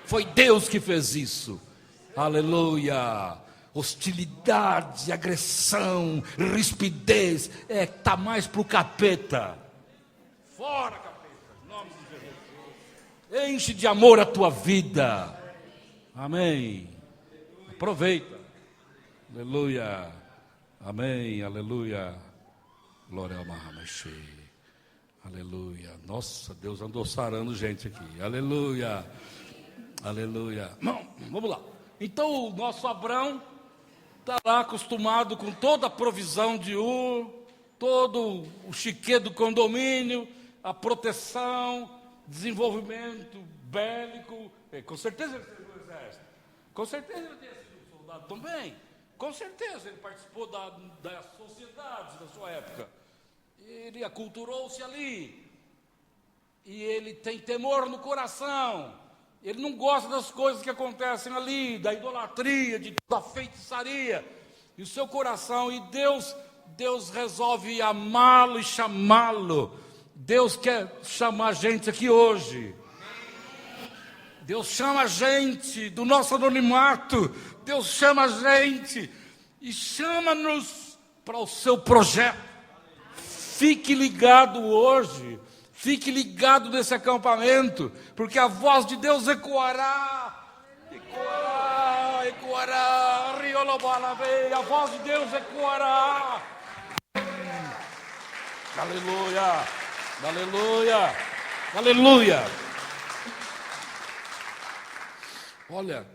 Foi Deus que fez isso. Aleluia. Hostilidade, agressão, rispidez, está mais para o capeta. Fora, capeta, em nome de Jesus. Enche de amor a tua vida. Amém. Aproveita. Aleluia. Amém, aleluia. Glória ao Mahamashê. Aleluia. Nossa, Deus andou sarando gente aqui. Aleluia. Aleluia. Bom, vamos lá. Então, o nosso Abrão está lá acostumado com toda a provisão de Ur, todo o chiquê do condomínio, a proteção, desenvolvimento bélico. Com certeza ele teve um exército. Com certeza ele tinha sido um soldado também. Com certeza ele participou da sociedade da sua época. Ele aculturou-se ali. E ele tem temor no coração. Ele não gosta das coisas que acontecem ali, da idolatria, da feitiçaria. E o seu coração, e Deus resolve amá-lo e chamá-lo. Deus quer chamar a gente aqui hoje. Deus chama a gente do nosso anonimato. Deus chama a gente e chama-nos para o seu projeto. Fique ligado hoje, fique ligado nesse acampamento, porque a voz de Deus ecoará, a voz de Deus ecoará. Aleluia, aleluia, aleluia. Olha,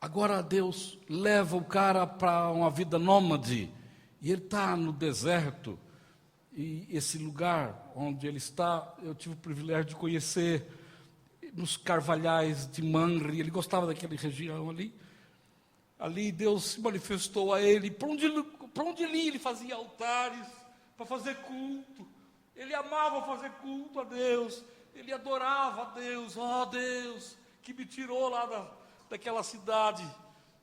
Agora Deus leva o cara para uma vida nômade, e ele está no deserto, e esse lugar onde ele está, eu tive o privilégio de conhecer, nos carvalhais de Manre. Ele gostava daquela região ali. Ali Deus se manifestou a ele. Para onde ele ia, ele fazia altares para fazer culto. Ele amava fazer culto a Deus. Ele adorava a Deus. Oh, Deus, que me tirou lá daquela cidade.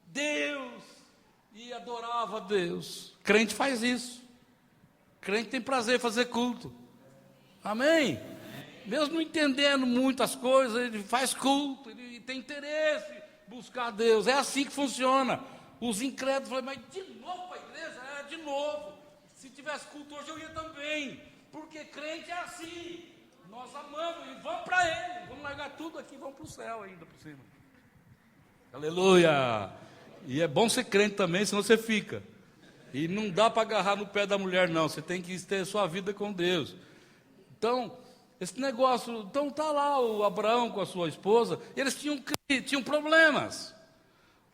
Deus! E adorava a Deus. Crente faz isso. Crente tem prazer em fazer culto. Amém? Mesmo não entendendo muitas coisas, ele faz culto, ele tem interesse em buscar a Deus. É assim que funciona. Os incrédulos falam, mas de novo para a igreja? É, de novo. Se tivesse culto hoje eu ia também. Porque crente é assim. Nós amamos e vamos para ele. Vamos largar tudo aqui, vamos para o céu ainda por cima. Aleluia! E é bom ser crente também, senão você fica. E não dá para agarrar no pé da mulher, não. Você tem que ter sua vida com Deus. Então, esse negócio... Então, está lá o Abraão com a sua esposa. Eles tinham problemas.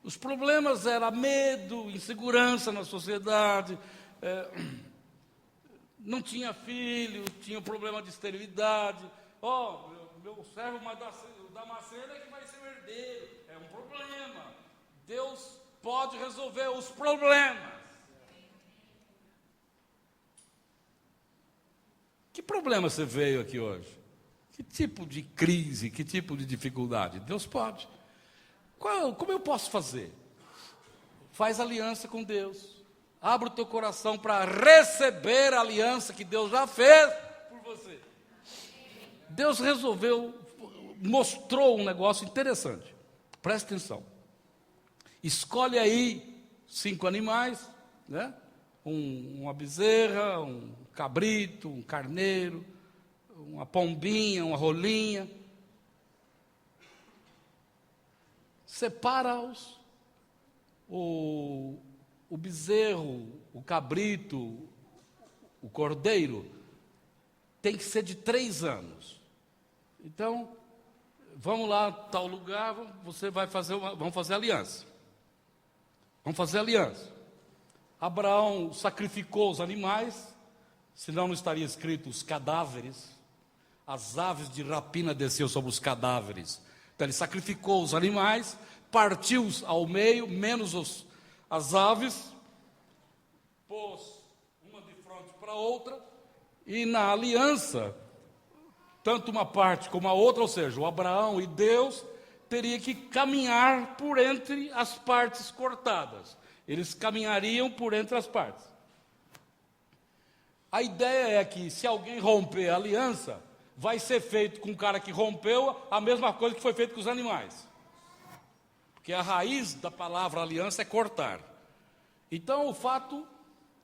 Os problemas eram medo, insegurança na sociedade. Não tinha filho, tinha problema de esterilidade. Meu servo Damasceno é que vai ser o herdeiro. É um problema. Deus pode resolver os problemas. Que problema você veio aqui hoje? Que tipo de crise, que tipo de dificuldade? Deus pode. Como eu posso fazer? Faz aliança com Deus. Abre o teu coração para receber a aliança que Deus já fez por você. Deus mostrou um negócio interessante. Presta atenção. Escolhe aí 5 animais, né? Uma bezerra, um cabrito, um carneiro, uma pombinha, uma rolinha. Separa-os. O bezerro, o cabrito, o cordeiro, tem que ser de 3 anos. Então, vamos lá, tal lugar, vamos fazer aliança. Vamos fazer aliança. Abraão sacrificou os animais, senão não estaria escrito os cadáveres. As aves de rapina desceu sobre os cadáveres. Então ele sacrificou os animais, partiu-os ao meio, menos as aves, pôs uma de frente para a outra, e na aliança, tanto uma parte como a outra, ou seja, o Abraão e Deus, teria que caminhar por entre as partes cortadas. Eles caminhariam por entre as partes. A ideia é que se alguém romper a aliança, vai ser feito com o cara que rompeu a mesma coisa que foi feito com os animais. Porque a raiz da palavra aliança é cortar. Então o fato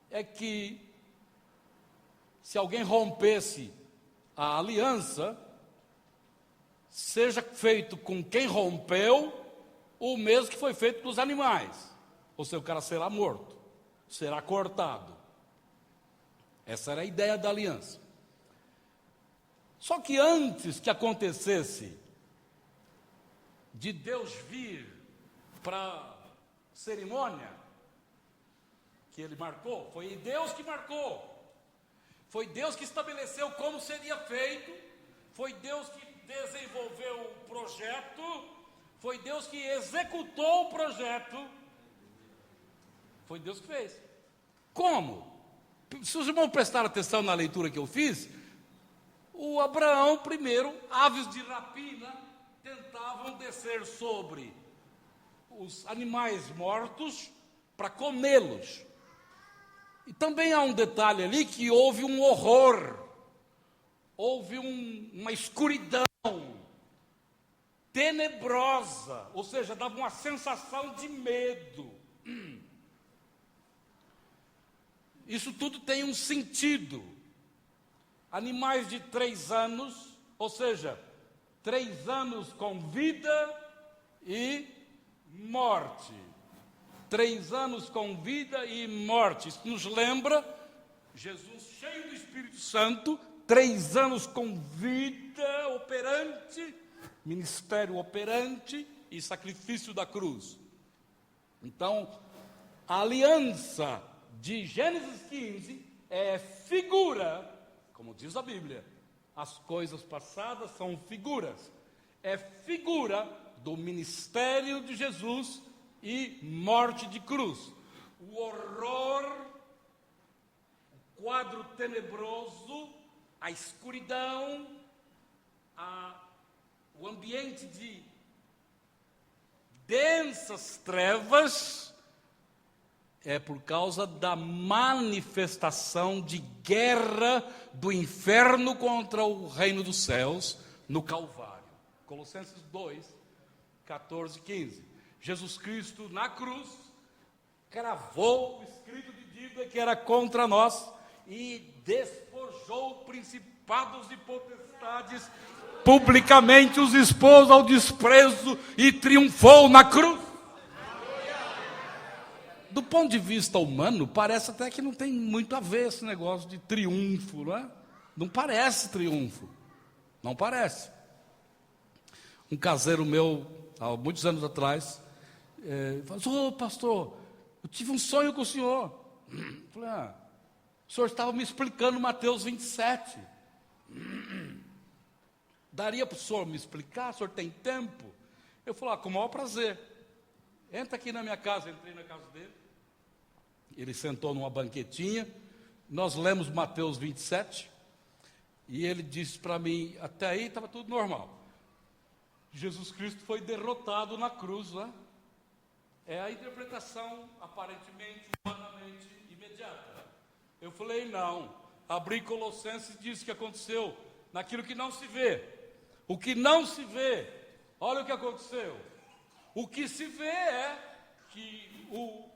é que se alguém rompesse a aliança, seja feito com quem rompeu o mesmo que foi feito com os animais. Ou seja, o cara será morto, será cortado. Essa era a ideia da aliança. Só que antes que acontecesse de Deus vir para a cerimônia que ele marcou, foi Deus que marcou. Foi Deus que estabeleceu como seria feito. Foi Deus que desenvolveu o projeto. Foi Deus que executou o projeto. Foi Deus que fez. Como? Se os irmãos prestaram atenção na leitura que eu fiz, o Abraão, primeiro, aves de rapina tentavam descer sobre os animais mortos para comê-los. E também há um detalhe ali que houve um horror, houve uma escuridão tenebrosa, ou seja, dava uma sensação de medo. Isso tudo tem um sentido. Animais de 3 anos, ou seja, 3 anos com vida e morte. 3 anos com vida e morte. Isso nos lembra Jesus cheio do Espírito Santo, 3 anos com vida operante, ministério operante e sacrifício da cruz. Então, a aliança de Gênesis 15 é figura, como diz a Bíblia, as coisas passadas são figuras, é figura do ministério de Jesus e morte de cruz. O horror, o quadro tenebroso, a escuridão, o ambiente de densas trevas, é por causa da manifestação de guerra do inferno contra o reino dos céus no Calvário. Colossenses 2, 14, 15. Jesus Cristo na cruz cravou o escrito de dívida que era contra nós e despojou principados e potestades, publicamente os expôs ao desprezo e triunfou na cruz. Do ponto de vista humano, parece até que não tem muito a ver esse negócio de triunfo, não é? Não parece triunfo, não parece. Um caseiro meu, há muitos anos atrás, falou: pastor, eu tive um sonho com o senhor. Eu falei: o senhor estava me explicando Mateus 27. Daria para o senhor me explicar? O senhor tem tempo? Eu falei: com o maior prazer. Entra aqui na minha casa. Entrei na casa dele. Ele sentou numa banquetinha. Nós lemos Mateus 27. E ele disse para mim: até aí estava tudo normal. Jesus Cristo foi derrotado na cruz, né? É a interpretação aparentemente, humanamente imediata. Eu falei: não. Abri Colossenses e disse que aconteceu naquilo que não se vê. O que não se vê, olha o que aconteceu. O que se vê é que o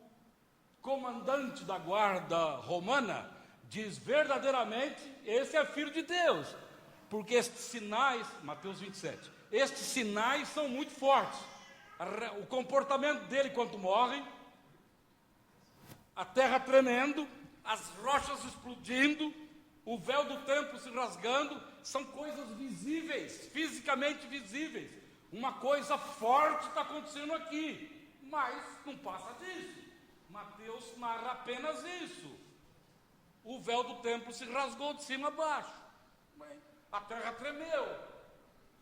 comandante da guarda romana diz verdadeiramente: esse é filho de Deus. Porque estes sinais, Mateus 27, estes sinais são muito fortes. O comportamento dele quando morre, a terra tremendo, as rochas explodindo, o véu do templo se rasgando, são coisas visíveis, fisicamente visíveis. Uma coisa forte está acontecendo aqui, mas não passa disso. Mateus narra apenas isso. O véu do templo se rasgou de cima a baixo, a terra tremeu,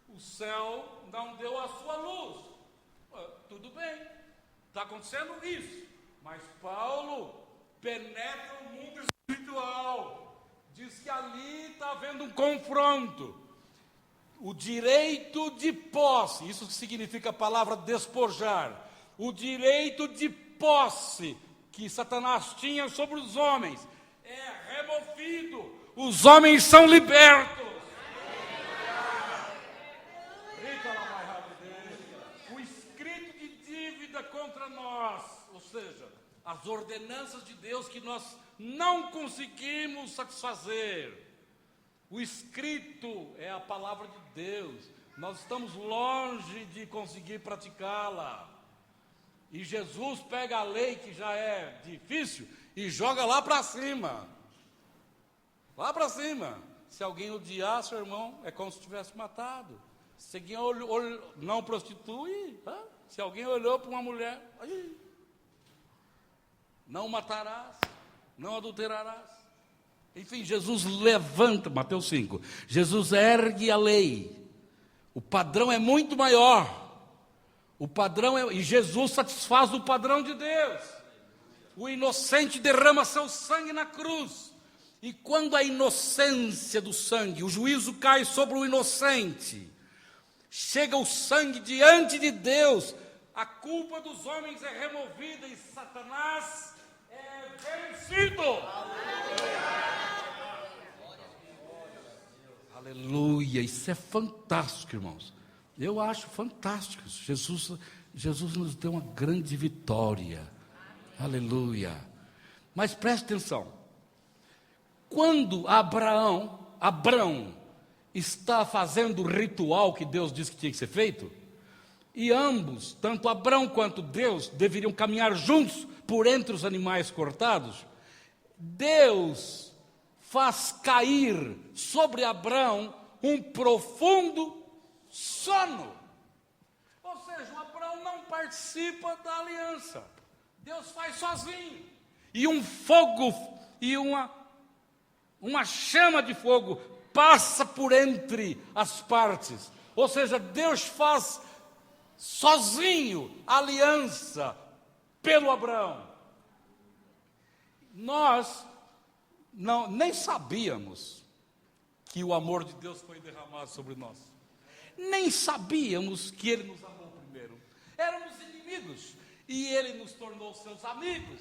o céu não deu a sua luz. Tudo bem, está acontecendo isso, mas Paulo penetra o mundo espiritual, diz que ali está havendo um confronto. O direito de posse, isso significa a palavra despojar, o direito de posse que Satanás tinha sobre os homens é removido, os homens são libertos. O escrito de dívida contra nós, ou seja, as ordenanças de Deus que nós não conseguimos satisfazer. O escrito é a palavra de Deus. Nós estamos longe de conseguir praticá-la. E Jesus pega a lei, que já é difícil, e joga lá para cima. Lá para cima. Se alguém odiar seu irmão, é como se tivesse matado. Se alguém não prostitui, se alguém olhou para uma mulher, não matarás, não adulterarás. Enfim, Jesus levanta, Mateus 5, Jesus ergue a lei. O padrão é muito maior. O padrão e Jesus satisfaz o padrão de Deus. O inocente derrama seu sangue na cruz. E quando a inocência do sangue, o juízo cai sobre o inocente, chega o sangue diante de Deus, a culpa dos homens é removida e Satanás é vencido. Aleluia, isso é fantástico, irmãos. Eu acho fantástico. Jesus nos deu uma grande vitória. Aleluia. Mas preste atenção. Quando Abrão está fazendo o ritual que Deus disse que tinha que ser feito, e ambos, tanto Abrão quanto Deus, deveriam caminhar juntos por entre os animais cortados, Deus faz cair sobre Abrão um profundo sono. Ou seja, Abraão não participa da aliança. Deus faz sozinho. E um fogo e uma chama de fogo passa por entre as partes. Ou seja, Deus faz sozinho aliança pelo Abraão. Nós nem sabíamos que o amor de Deus foi derramado sobre nós. Nem sabíamos que Ele nos amou primeiro. Éramos inimigos e Ele nos tornou seus amigos.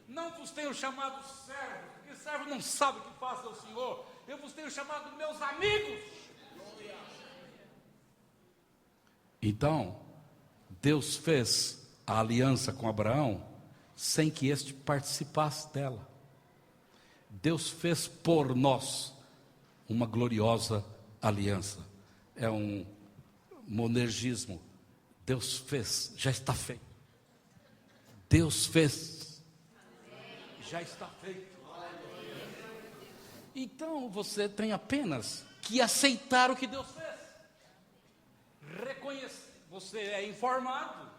Não vos tenho chamado servos, porque servo não sabe o que faz ao Senhor. Eu vos tenho chamado meus amigos. Então, Deus fez a aliança com Abraão sem que este participasse dela. Deus fez por nós uma gloriosa aliança. É um monergismo. Deus fez, já está feito. Deus fez, já está feito. Então você tem apenas que aceitar o que Deus fez. Reconhecer. Você é informado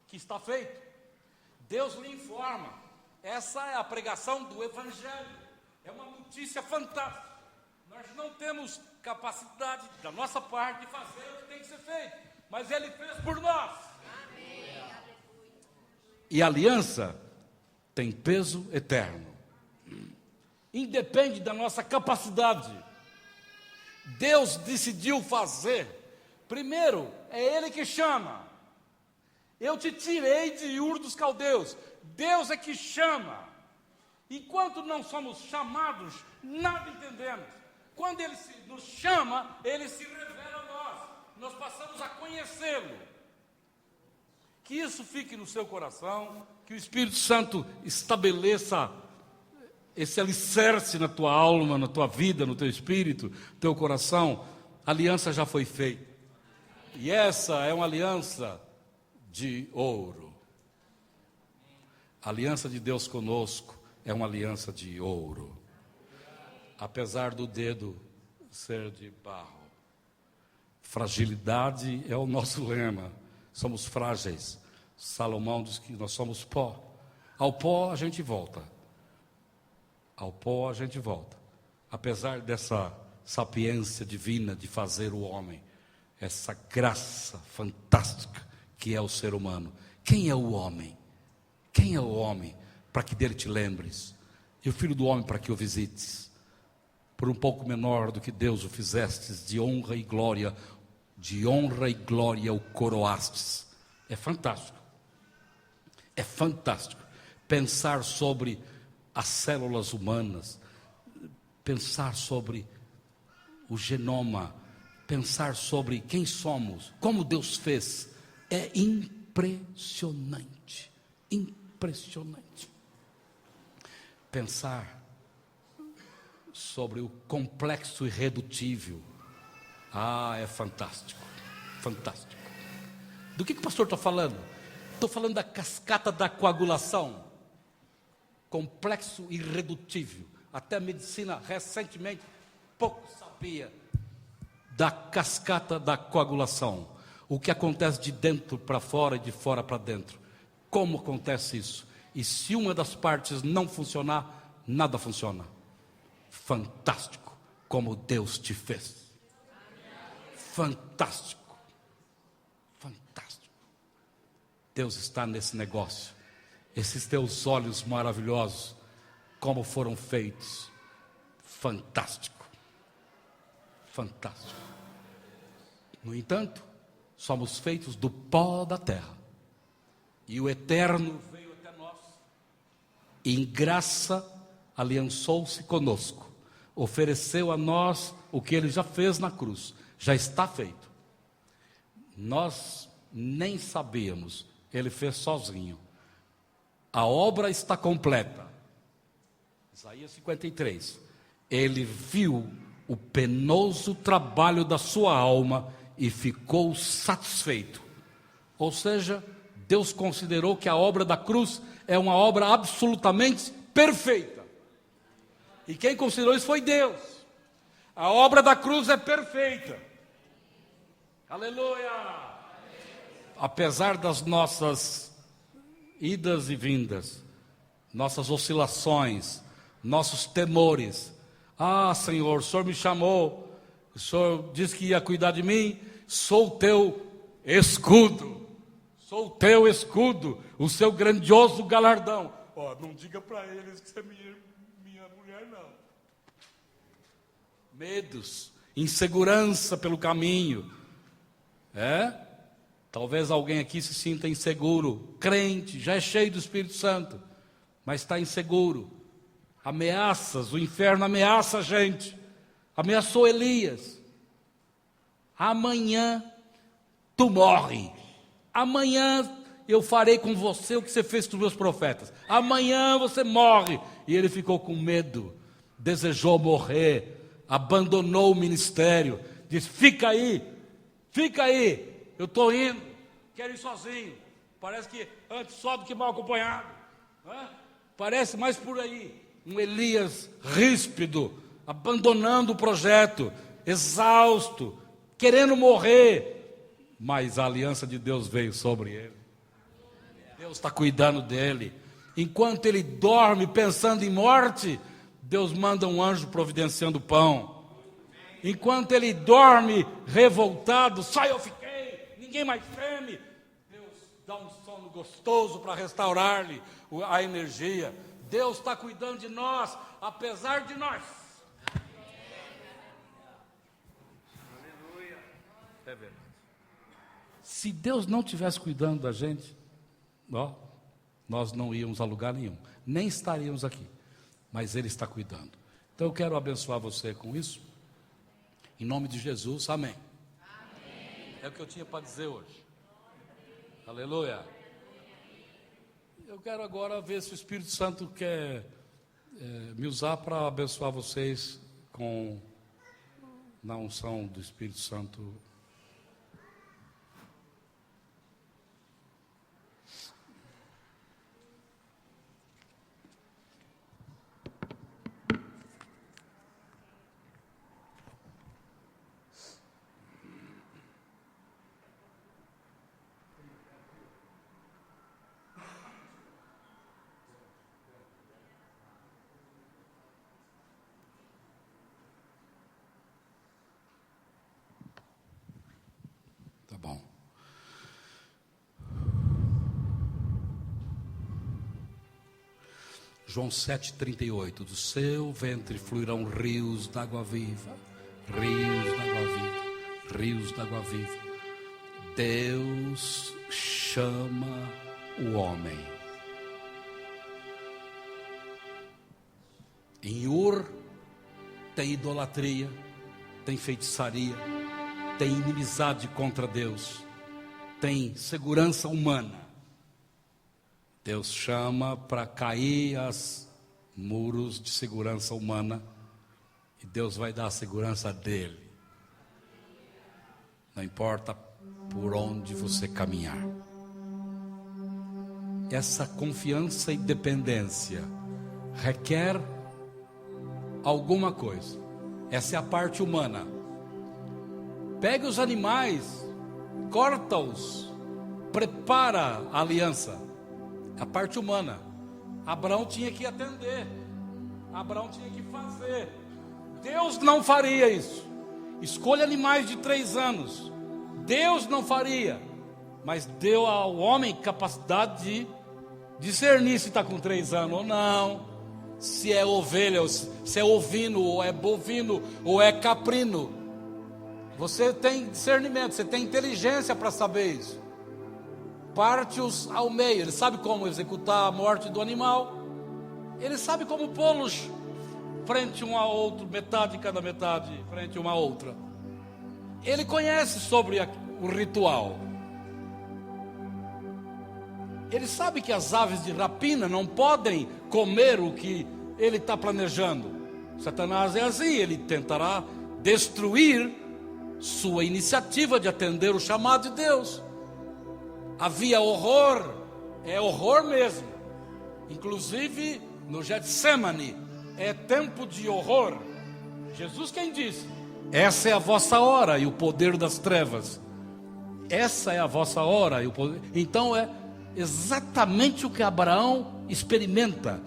que está feito. Deus lhe informa. Essa é a pregação do Evangelho. É uma notícia fantástica. Nós não temos capacidade da nossa parte de fazer o que tem que ser feito, mas Ele fez por nós. Amém. E a aliança tem peso eterno. Independe da nossa capacidade. Deus decidiu fazer. Primeiro, é Ele que chama. Eu te tirei de Ur dos Caldeus. Deus é que chama. Enquanto não somos chamados, nada entendemos. Quando Ele nos chama, Ele se revela a nós. Nós passamos a conhecê-lo. Que isso fique no seu coração, que o Espírito Santo estabeleça esse alicerce na tua alma, na tua vida, no teu espírito, teu coração. A aliança já foi feita. E essa é uma aliança de ouro. A aliança de Deus conosco é uma aliança de ouro. Apesar do dedo ser de barro. Fragilidade é o nosso lema. Somos frágeis. Salomão diz que nós somos pó. Ao pó a gente volta. Ao pó a gente volta. Apesar dessa sapiência divina de fazer o homem, essa graça fantástica que é o ser humano. Quem é o homem? Quem é o homem para que dele te lembres? E o filho do homem para que o visites? Por um pouco menor do que Deus o fizestes, de honra e glória o coroastes. É fantástico. É fantástico pensar sobre as células humanas, pensar sobre o genoma, pensar sobre quem somos, como Deus fez. É impressionante, impressionante. Pensar sobre o complexo irredutível. É fantástico, fantástico. Do que o pastor está falando? Estou falando da cascata da coagulação. Complexo irredutível. Até a medicina recentemente pouco sabia da cascata da coagulação. O que acontece de dentro para fora e de fora para dentro. Como acontece isso? E se uma das partes não funcionar, nada funciona. Fantástico como Deus te fez. Fantástico. Fantástico. Deus está nesse negócio. Esses teus olhos maravilhosos, como foram feitos. Fantástico. Fantástico. No entanto, somos feitos do pó da terra. E o Eterno veio até nós. E em graça aliançou-se conosco. Ofereceu a nós o que Ele já fez na cruz. Já está feito. Nós nem sabíamos. Ele fez sozinho. A obra está completa. Isaías 53. Ele viu o penoso trabalho da sua alma e ficou satisfeito. Ou seja, Deus considerou que a obra da cruz é uma obra absolutamente perfeita. E quem considerou isso foi Deus. A obra da cruz é perfeita. Aleluia! Apesar das nossas idas e vindas, nossas oscilações, nossos temores. Ah, Senhor, o Senhor me chamou, o Senhor disse que ia cuidar de mim, sou o teu escudo, sou o teu escudo, o seu grandioso galardão. Ó, não diga para eles que você é minha mulher, não. Medos, insegurança pelo caminho. Talvez alguém aqui se sinta inseguro, crente, já é cheio do Espírito Santo, mas está inseguro. Ameaças, o inferno ameaça a gente. Ameaçou Elias. Amanhã tu morre. Amanhã eu farei com você o que você fez com os meus profetas. Amanhã você morre. E ele ficou com medo, desejou morrer, abandonou o ministério, disse: fica aí, eu estou indo, quero ir sozinho. Parece que antes só do que mal acompanhado, parece mais por aí. Um Elias ríspido, abandonando o projeto, exausto, querendo morrer, mas a aliança de Deus veio sobre ele. Deus está cuidando dele. Enquanto ele dorme pensando em morte, Deus manda um anjo providenciando pão. Enquanto ele dorme revoltado, só eu fiquei, ninguém mais treme, Deus dá um sono gostoso para restaurar-lhe a energia. Deus está cuidando de nós, apesar de nós. Aleluia. É verdade. Se Deus não estivesse cuidando da gente, nós não íamos a lugar nenhum, nem estaríamos aqui. Mas Ele está cuidando. Então eu quero abençoar você com isso. Em nome de Jesus, amém. Amém. É o que eu tinha para dizer hoje. Aleluia. Eu quero agora ver se o Espírito Santo quer me usar para abençoar vocês na unção do Espírito Santo. Tá bom. João 7,38. Do seu ventre fluirão rios d'água viva. Rios d'água viva. Rios d'água viva. Deus chama o homem. Em Ur tem idolatria, tem feitiçaria, tem inimizade contra Deus, tem segurança humana. Deus chama para cair os muros de segurança humana e Deus vai dar a segurança dele. Não importa por onde você caminhar. Essa confiança e dependência requer alguma coisa. Essa é a parte humana. Pegue os animais, corta-os, prepara a aliança. A parte humana. Abraão tinha que atender. Abraão tinha que fazer. Deus não faria isso. Escolha animais de 3 anos. Deus não faria. Mas deu ao homem capacidade de discernir se está com 3 anos ou não. Se é ovelha, se é ovino, ou é bovino, ou é caprino. Você tem discernimento, você tem inteligência para saber isso. Parte-os ao meio. Ele sabe como executar a morte do animal. Ele sabe como pô-los frente um ao outro, metade de cada metade, frente uma à outra. Ele conhece sobre o ritual. Ele sabe que as aves de rapina não podem comer o que ele está planejando. Satanás é assim, ele tentará destruir sua iniciativa de atender o chamado de Deus. Havia horror, é horror mesmo. Inclusive no Getsemane, é tempo de horror. Jesus quem disse: essa é a vossa hora e o poder das trevas. Essa é a vossa hora e o poder. Então exatamente o que Abraão experimenta: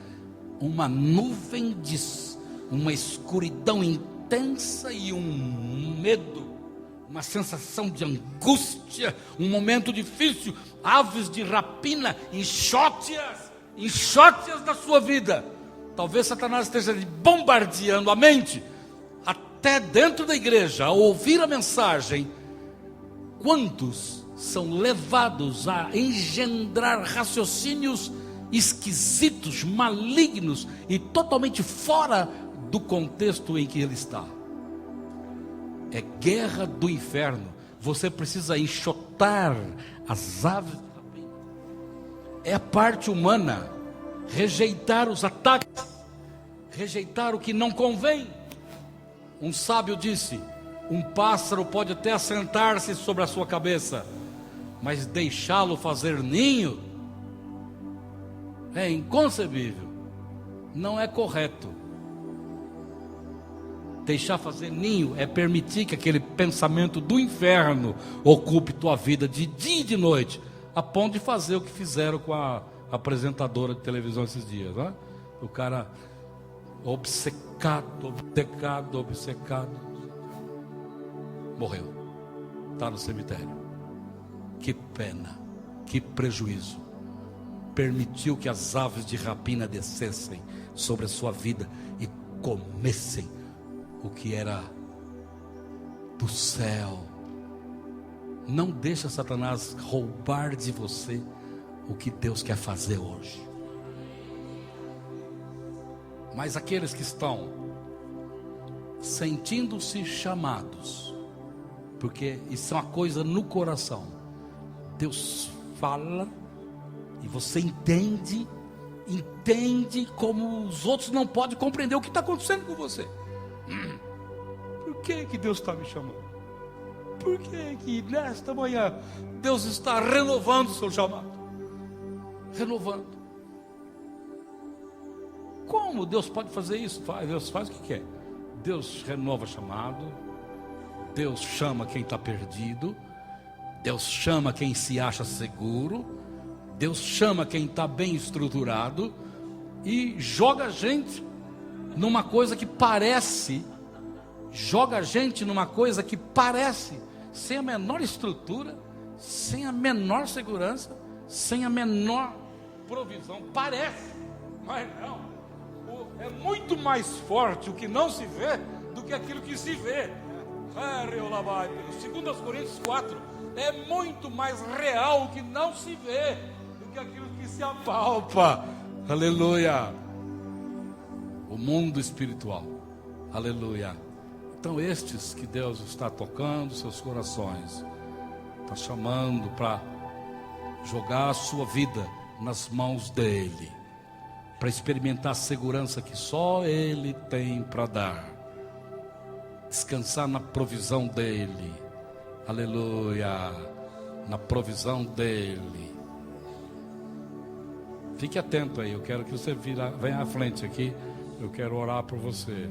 uma nuvem uma escuridão intensa e um medo, uma sensação de angústia, um momento difícil, aves de rapina, enxótias da sua vida. Talvez Satanás esteja lhe bombardeando a mente, até dentro da igreja, ao ouvir a mensagem. Quantos são levados a engendrar raciocínios esquisitos, malignos e totalmente fora do contexto em que ele está? É guerra do inferno. Você precisa enxotar as aves de rapina. É a parte humana. Rejeitar os ataques, rejeitar o que não convém. Um sábio disse: um pássaro pode até assentar-se sobre a sua cabeça, mas deixá-lo fazer ninho é inconcebível, não é correto. Deixar fazer ninho é permitir que aquele pensamento do inferno ocupe tua vida de dia e de noite, a ponto de fazer o que fizeram com a apresentadora de televisão esses dias, né? O cara obcecado, morreu, está no cemitério. Que pena, que prejuízo. Permitiu que as aves de rapina descessem sobre a sua vida e comessem o que era do céu. Não deixa Satanás roubar de você o que Deus quer fazer hoje. Mas aqueles que estão sentindo-se chamados, porque isso é uma coisa no coração, Deus fala e você entende como os outros não podem compreender o que está acontecendo com você. Por que Deus está me chamando? Por que nesta manhã Deus está renovando o seu chamado? Renovando. Como Deus pode fazer isso? Deus faz o que quer. Deus renova chamado. Deus chama quem está perdido. Deus chama quem se acha seguro. Deus chama quem está bem estruturado. E joga a gente numa coisa que parece. Joga a gente numa coisa que parece sem a menor estrutura, sem a menor segurança, sem a menor provisão. Parece, mas não. É muito mais forte o que não se vê do que aquilo que se vê. 2 Coríntios 4, é muito mais real o que não se vê do que aquilo que se apalpa. Aleluia. O mundo espiritual. Aleluia. Então estes que Deus está tocando seus corações, está chamando para jogar a sua vida nas mãos dEle, para experimentar a segurança que só Ele tem para dar, descansar na provisão dEle, aleluia, na provisão dEle. Fique atento aí, eu quero que você venha à frente aqui, eu quero orar por você.